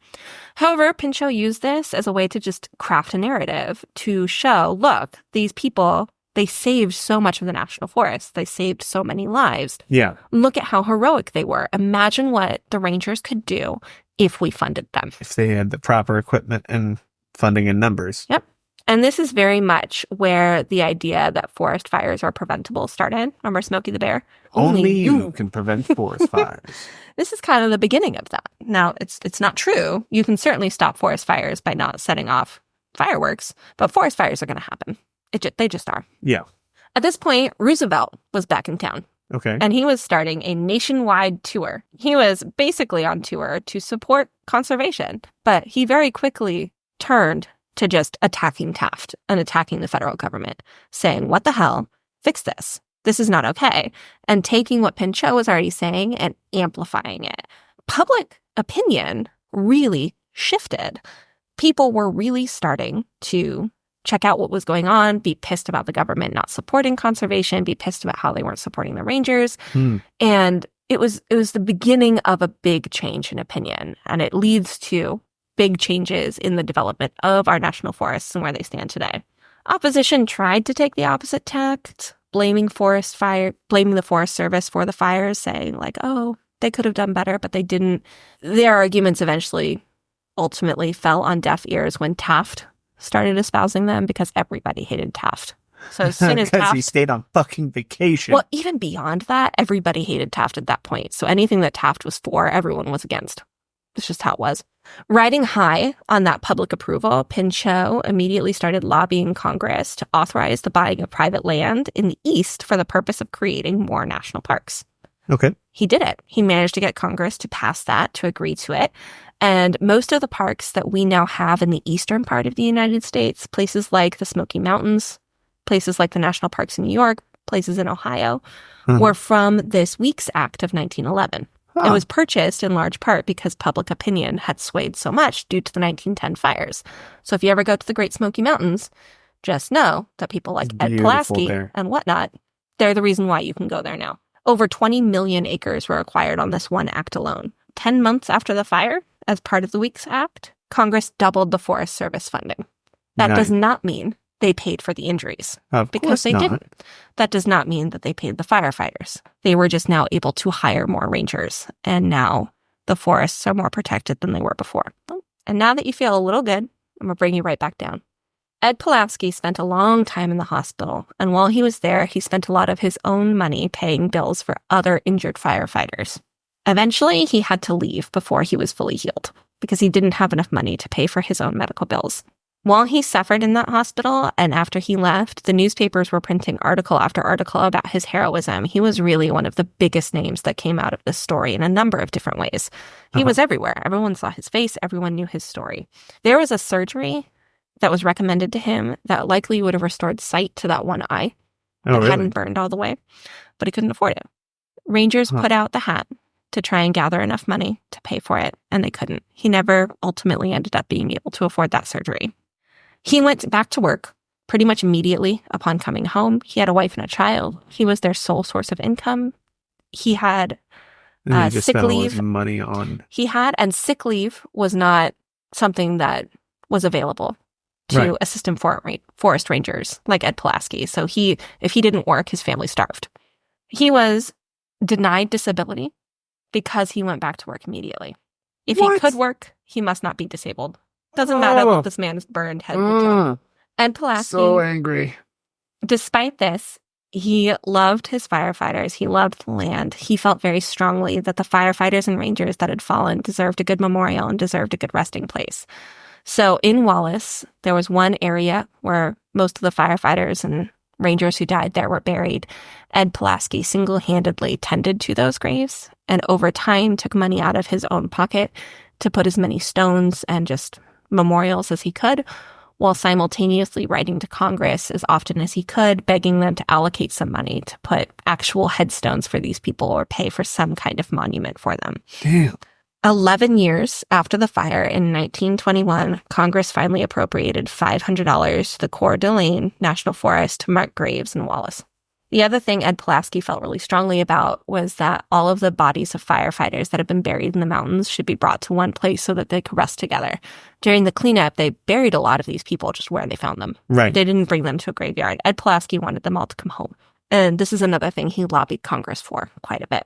Speaker 1: However, Pinchot used this as a way to just craft a narrative to show, look, these people... They saved so much of the national forest. They saved so many lives.
Speaker 2: Yeah.
Speaker 1: Look at how heroic they were. Imagine what the Rangers could do if we funded them.
Speaker 2: If they had the proper equipment and funding in numbers.
Speaker 1: Yep. And this is very much where the idea that forest fires are preventable started. Remember Smokey the Bear?
Speaker 2: Only you can prevent forest fires.
Speaker 1: This is kind of the beginning of that. Now, it's not true. You can certainly stop forest fires by not setting off fireworks, but forest fires are going to happen. They just are.
Speaker 2: Yeah.
Speaker 1: At this point, Roosevelt was back in town.
Speaker 2: Okay.
Speaker 1: And he was starting a nationwide tour. He was basically on tour to support conservation, but he very quickly turned to just attacking Taft and attacking the federal government, saying, what the hell? Fix this. This is not okay. And taking what Pinchot was already saying and amplifying it. Public opinion really shifted. People were really starting to check out what was going on, be pissed about the government not supporting conservation, be pissed about how they weren't supporting the Rangers. And it was the beginning of a big change in opinion. And it leads to big changes in the development of our national forests and where they stand today. Opposition tried to take the opposite tact, blaming the Forest Service for the fires, saying like, oh, they could have done better, but they didn't. Their arguments ultimately fell on deaf ears when Taft started espousing them, because everybody hated Taft. So as soon as
Speaker 2: Taft... he stayed on fucking vacation.
Speaker 1: Well, even beyond that, everybody hated Taft at that point. So anything that Taft was for, everyone was against. That's just how it was. Riding high on that public approval, Pinchot immediately started lobbying Congress to authorize the buying of private land in the East for the purpose of creating more national parks.
Speaker 2: Okay.
Speaker 1: He did it. He managed to get Congress to pass that, to agree to it. And most of the parks that we now have in the eastern part of the United States, places like the Smoky Mountains, places like the national parks in New York, places in Ohio, were from this Weeks Act of 1911. It was purchased in large part because public opinion had swayed so much due to the 1910 fires. So if you ever go to the Great Smoky Mountains, just know that people like Ed Pulaski and whatnot, they're the reason why you can go there now. Over 20 million acres were acquired on this one act alone. 10 months after the fire, as part of the Weeks Act, Congress doubled the Forest Service funding. That does not mean they paid for the injuries. Because they didn't. That does not mean that they paid the firefighters. They were just now able to hire more rangers. And now the forests are more protected than they were before. And now that you feel a little good, I'm going to bring you right back down. Ed Pulaski spent a long time in the hospital. And while he was there, he spent a lot of his own money paying bills for other injured firefighters. Eventually, he had to leave before he was fully healed because he didn't have enough money to pay for his own medical bills. While he suffered in that hospital and after he left, the newspapers were printing article after article about his heroism. He was really one of the biggest names that came out of this story in a number of different ways. He was everywhere. Everyone saw his face. Everyone knew his story. There was a surgery that was recommended to him that likely would have restored sight to that one eye that hadn't burned all the way, but he couldn't afford it. Rangers put out the hat to try and gather enough money to pay for it, and they couldn't. He never ultimately ended up being able to afford that surgery. He went back to work, pretty much immediately upon coming home. He had a wife and a child. He was their sole source of income. He had
Speaker 2: And he just
Speaker 1: sick
Speaker 2: spent all his
Speaker 1: leave.
Speaker 2: money on.
Speaker 1: And sick leave was not something that was available to assistant forest rangers like Ed Pulaski. So if he didn't work, his family starved. He was denied disability because he went back to work immediately. If he could work, he must not be disabled. Doesn't matter that this man's burned head would kill him. Ed Pulaski,
Speaker 2: So angry.
Speaker 1: Despite this, he loved his firefighters. He loved the land. He felt very strongly that the firefighters and rangers that had fallen deserved a good memorial and deserved a good resting place. So in Wallace, there was one area where most of the firefighters and rangers who died there were buried. Ed Pulaski single-handedly tended to those graves and over time took money out of his own pocket to put as many stones and just memorials as he could, while simultaneously writing to Congress as often as he could, begging them to allocate some money to put actual headstones for these people or pay for some kind of monument for them.
Speaker 2: Damn.
Speaker 1: 11 years after the fire in 1921, Congress finally appropriated $500 to the Coeur d'Alene National Forest to mark graves in Wallace. The other thing Ed Pulaski felt really strongly about was that all of the bodies of firefighters that had been buried in the mountains should be brought to one place so that they could rest together. During the cleanup, they buried a lot of these people just where they found them.
Speaker 2: Right.
Speaker 1: They didn't bring them to a graveyard. Ed Pulaski wanted them all to come home. And this is another thing he lobbied Congress for quite a bit.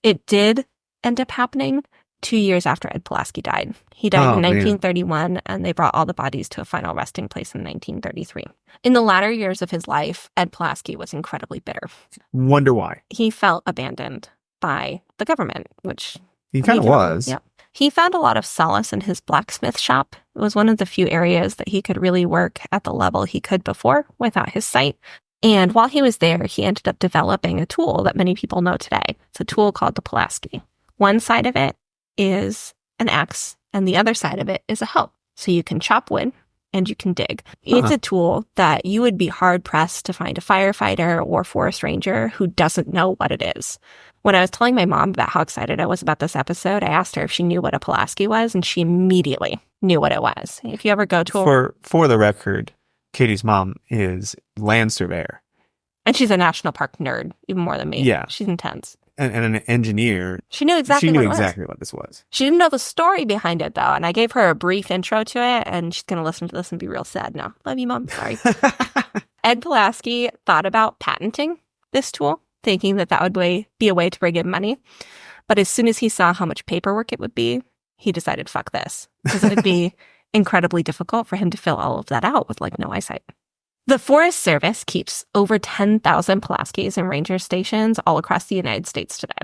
Speaker 1: It did end up happening 2 years after Ed Pulaski died. He died in 1931, and they brought all the bodies to a final resting place in 1933. In the latter years of his life, Ed Pulaski was incredibly bitter.
Speaker 2: Wonder why.
Speaker 1: He felt abandoned by the government, which...
Speaker 2: He kind of was.
Speaker 1: Yeah. He found a lot of solace in his blacksmith shop. It was one of the few areas that he could really work at the level he could before without his sight. And while he was there, he ended up developing a tool that many people know today. It's a tool called the Pulaski. One side of it is an axe, and the other side of it is a hoe. So you can chop wood and you can dig. It's a tool that you would be hard-pressed to find a firefighter or forest ranger who doesn't know what it is. When I was telling my mom about how excited I was about this episode, I asked her if she knew what a Pulaski was, and she immediately knew what it was. If you ever go to
Speaker 2: For the record, Katie's mom is land surveyor.
Speaker 1: And she's a national park nerd, even more than me.
Speaker 2: Yeah.
Speaker 1: She's intense.
Speaker 2: And an engineer.
Speaker 1: She knew exactly
Speaker 2: what this was.
Speaker 1: She didn't know the story behind it, though. And I gave her a brief intro to it, and she's going to listen to this and be real sad now. Love you, Mom. Sorry. Ed Pulaski thought about patenting this tool, thinking that would be a way to bring in money. But as soon as he saw how much paperwork it would be, he decided, fuck this. Because it'd be incredibly difficult for him to fill all of that out with, no eyesight. The Forest Service keeps over 10,000 Pulaskis and ranger stations all across the United States today.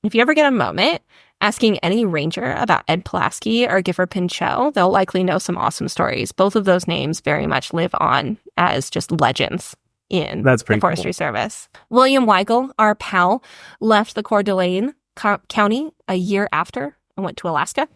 Speaker 1: If you ever get a moment, asking any ranger about Ed Pulaski or Gifford Pinchot, they'll likely know some awesome stories. Both of those names very much live on as just legends in the Forestry Service. William Weigel, our pal, left the Coeur d'Alene County a year after and went to Alaska.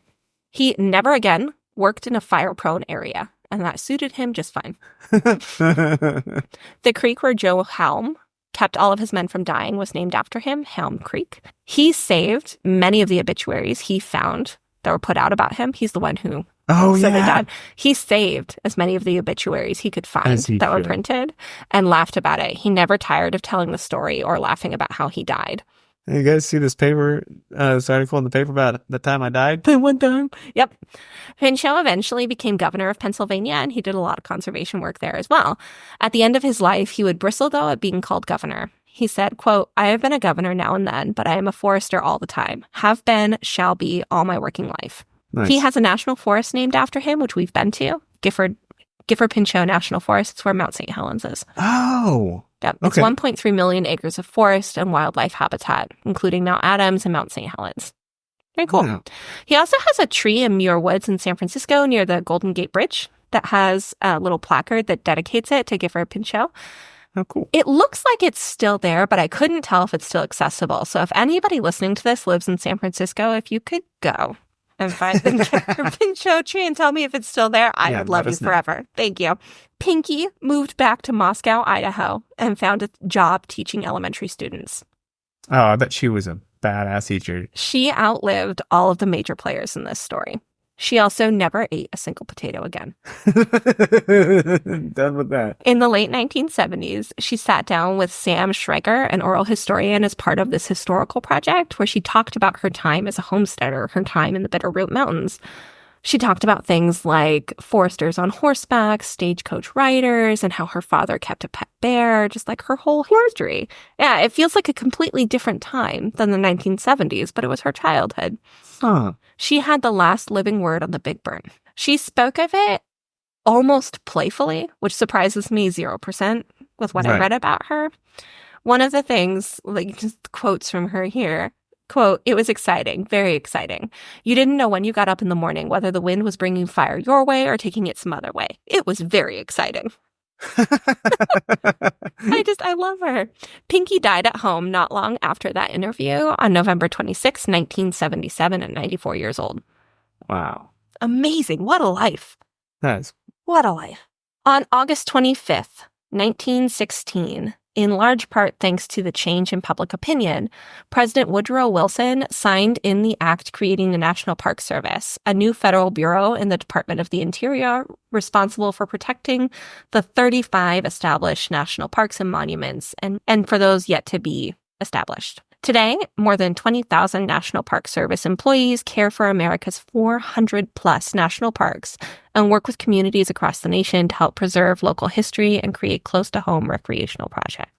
Speaker 1: He never again worked in a fire-prone area, and that suited him just fine. The creek where Joe Helm kept all of his men from dying was named after him, Helm Creek. He saved many of the obituaries he found that were put out about him. He's the one who said they died. He saved as many of the obituaries he could find that were printed and laughed about it. He never tired of telling the story or laughing about how he died.
Speaker 2: You guys see this article in the paper about the time I died?
Speaker 1: The one time. Yep. Pinchot eventually became governor of Pennsylvania, and he did a lot of conservation work there as well. At the end of his life, he would bristle, though, at being called governor. He said, quote, "I have been a governor now and then, but I am a forester all the time. Have been, shall be, all my working life." Nice. He has a national forest named after him, which we've been to, Gifford Pinchot National Forest. It's where Mount St. Helens is.
Speaker 2: Oh.
Speaker 1: Yep. It's 1.3 million acres of forest and wildlife habitat, including Mount Adams and Mount St. Helens. Very cool. Wow. He also has a tree in Muir Woods in San Francisco near the Golden Gate Bridge that has a little placard that dedicates it to Gifford Pinchot.
Speaker 2: Oh, cool.
Speaker 1: It looks like it's still there, but I couldn't tell if it's still accessible. So if anybody listening to this lives in San Francisco, if you could go and find the Gifford Pinchot tree and tell me if it's still there, I would love you forever. Thank you. Pinky moved back to Moscow, Idaho, and found a job teaching elementary students.
Speaker 2: Oh, I bet she was a badass teacher.
Speaker 1: She outlived all of the major players in this story. She also never ate a single potato again.
Speaker 2: Done with that.
Speaker 1: In the late 1970s, she sat down with Sam Schreiger, an oral historian, as part of this historical project where she talked about her time as a homesteader, her time in the Bitterroot Mountains. She talked about things like foresters on horseback, stagecoach riders, and how her father kept a pet bear, just like her whole history. Yeah, it feels like a completely different time than the 1970s, but it was her childhood.
Speaker 2: Huh.
Speaker 1: She had the last living word on the Big Burn. She spoke of it almost playfully, which surprises me 0% with what I read about her. One of the things, like just quotes from her here, quote, "It was exciting, very exciting. You didn't know when you got up in the morning whether the wind was bringing fire your way or taking it some other way. It was very exciting." I love her. Pinky died at home not long after that interview on November 26, 1977 at 94 years old.
Speaker 2: Wow.
Speaker 1: Amazing. What a life.
Speaker 2: What
Speaker 1: a life. On August 25th, 1916, in large part thanks to the change in public opinion, President Woodrow Wilson signed in the act creating the National Park Service, a new federal bureau in the Department of the Interior responsible for protecting the 35 established national parks and monuments, and for those yet to be established. Today, more than 20,000 National Park Service employees care for America's 400-plus national parks and work with communities across the nation to help preserve local history and create close-to-home recreational projects.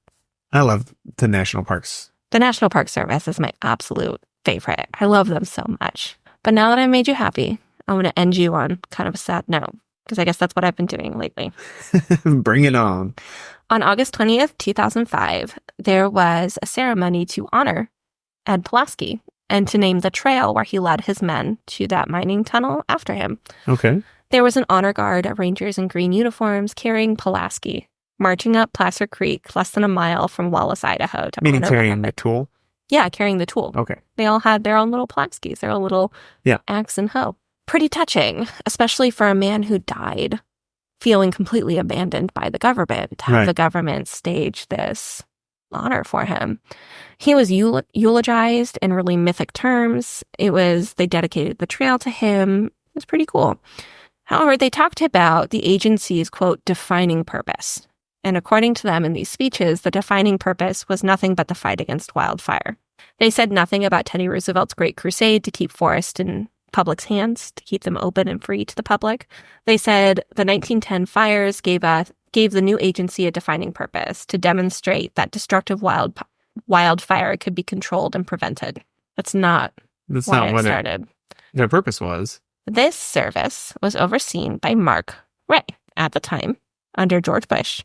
Speaker 2: I love the national parks.
Speaker 1: The National Park Service is my absolute favorite. I love them so much. But now that I made you happy, I'm going to end you on kind of a sad note, because I guess that's what I've been doing lately.
Speaker 2: Bring it on.
Speaker 1: On August 20th, 2005, there was a ceremony to honor Ed Pulaski and to name the trail where he led his men to that mining tunnel after him.
Speaker 2: Okay.
Speaker 1: There was an honor guard of rangers in green uniforms carrying Pulaski, marching up Placer Creek less than a mile from Wallace, Idaho.
Speaker 2: Meaning carrying the tool?
Speaker 1: Yeah, carrying the tool.
Speaker 2: Okay.
Speaker 1: They all had their own little Pulaskis, their own little axe and hoe. Pretty touching, especially for a man who died feeling completely abandoned by the government, to have the government stage this honor for him. He was eulogized in really mythic terms. They dedicated the trail to him. It was pretty cool. However, they talked about the agency's, quote, defining purpose. And according to them in these speeches, the defining purpose was nothing but the fight against wildfire. They said nothing about Teddy Roosevelt's great crusade to keep forests in public's hands, to keep them open and free to the public. They said the 1910 fires gave the new agency a defining purpose to demonstrate that destructive wildfire could be controlled and prevented. That's not what it started.
Speaker 2: Their purpose was.
Speaker 1: This service was overseen by Mark Ray at the time, under George Bush.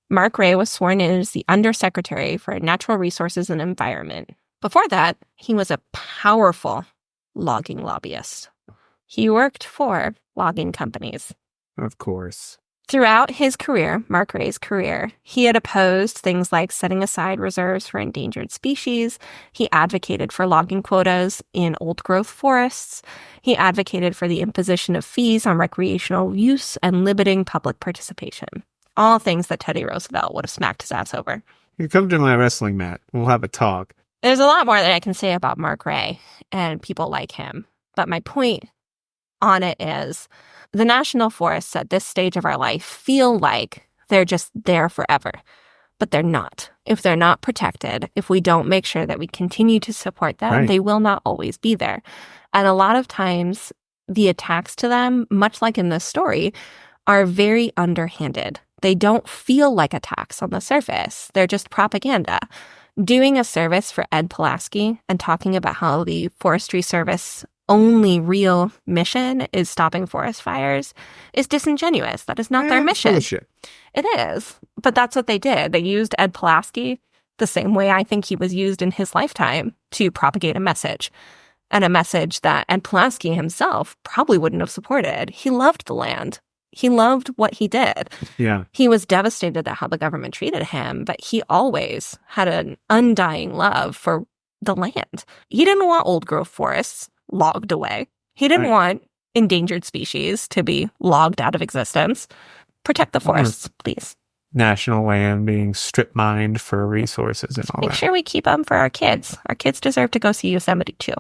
Speaker 1: Mark Ray was sworn in as the Undersecretary for Natural Resources and Environment. Before that, he was a powerful logging lobbyist. He worked for logging companies.
Speaker 2: Of course.
Speaker 1: Throughout his career, Mark Ray's career, he had opposed things like setting aside reserves for endangered species. He advocated for logging quotas in old-growth forests. He advocated for the imposition of fees on recreational use and limiting public participation. All things that Teddy Roosevelt would have smacked his ass over.
Speaker 2: You come to my wrestling mat. We'll have a talk.
Speaker 1: There's a lot more that I can say about Mark Ray and people like him. But my point on it is the national forests at this stage of our life feel like they're just there forever. But they're not. If they're not protected, if we don't make sure that we continue to support them, they will not always be there. And a lot of times the attacks to them, much like in this story, are very underhanded. They don't feel like attacks on the surface. They're just propaganda. Doing a service for Ed Pulaski and talking about how the Forestry Service only real mission is stopping forest fires is disingenuous. That is not their mission.
Speaker 2: Bullshit.
Speaker 1: It is. But that's what they did. They used Ed Pulaski the same way I think he was used in his lifetime to propagate a message. And a message that Ed Pulaski himself probably wouldn't have supported. He loved the land. He loved what he did.
Speaker 2: Yeah.
Speaker 1: He was devastated at how the government treated him, but he always had an undying love for the land. He didn't want old growth forests logged away. He didn't want endangered species to be logged out of existence. Protect the forests, please.
Speaker 2: National land being strip mined for resources and all that.
Speaker 1: Make sure we keep them for our kids. Our kids deserve to go see Yosemite too.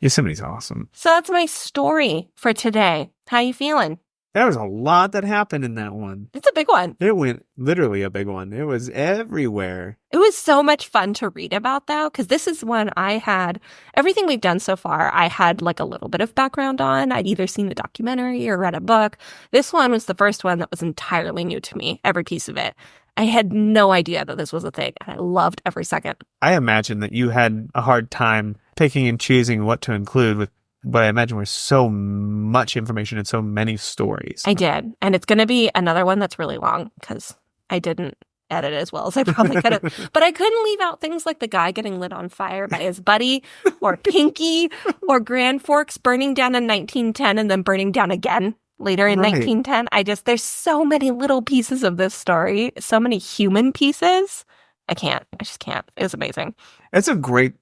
Speaker 2: Yosemite's awesome.
Speaker 1: So that's my story for today. How you feeling?
Speaker 2: There was a lot that happened in that one.
Speaker 1: It's a big one.
Speaker 2: It went literally a big one. It was everywhere.
Speaker 1: It was so much fun to read about, though, because this is one I had, everything we've done so far, I had like a little bit of background on. I'd either seen the documentary or read a book. This one was the first one that was entirely new to me, every piece of it. I had no idea that this was a thing, and I loved every second.
Speaker 2: I imagine that you had a hard time picking and choosing what to include with what I imagine was so much information and so many stories.
Speaker 1: I did. And it's going to be another one that's really long because I didn't edit as well as I probably could have. But I couldn't leave out things like the guy getting lit on fire by his buddy, or Pinky, or Grand Forks burning down in 1910 and then burning down again later in 1910. There's so many little pieces of this story, so many human pieces. I just can't. It was amazing.
Speaker 2: It's a great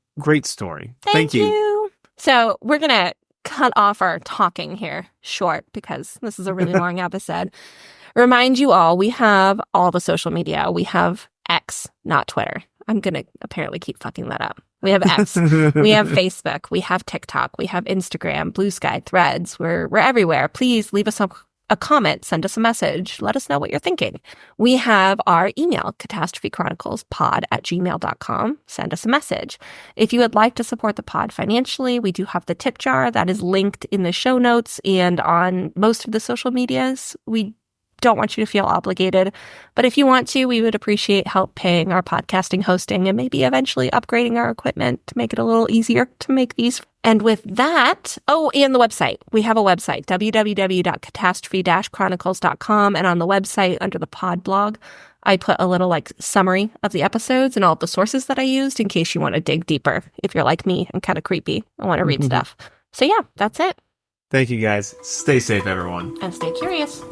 Speaker 2: story.
Speaker 1: Thank you. So we're going to cut off our talking here short because this is a really long episode. Remind you all, we have all the social media. We have X, not Twitter. I'm going to apparently keep fucking that up. We have X. We have Facebook. We have TikTok. We have Instagram, Blue Sky, Threads. We're everywhere. Please leave us a comment, send us a message, let us know what you're thinking. We have our email, catastrophechroniclespod@gmail.com. Send us a message. If you would like to support the pod financially, we do have the tip jar that is linked in the show notes and on most of the social medias. We don't want you to feel obligated, but if you want to, we would appreciate help paying our podcasting hosting and maybe eventually upgrading our equipment to make it a little easier to make these. And with that, and the website. We have a website, www.catastrophe-chronicles.com. And on the website, under the pod blog, I put a little summary of the episodes and all the sources that I used in case you want to dig deeper. If you're like me and kind of creepy, I want to read stuff. So yeah, that's it.
Speaker 2: Thank you guys. Stay safe, everyone.
Speaker 1: And stay curious.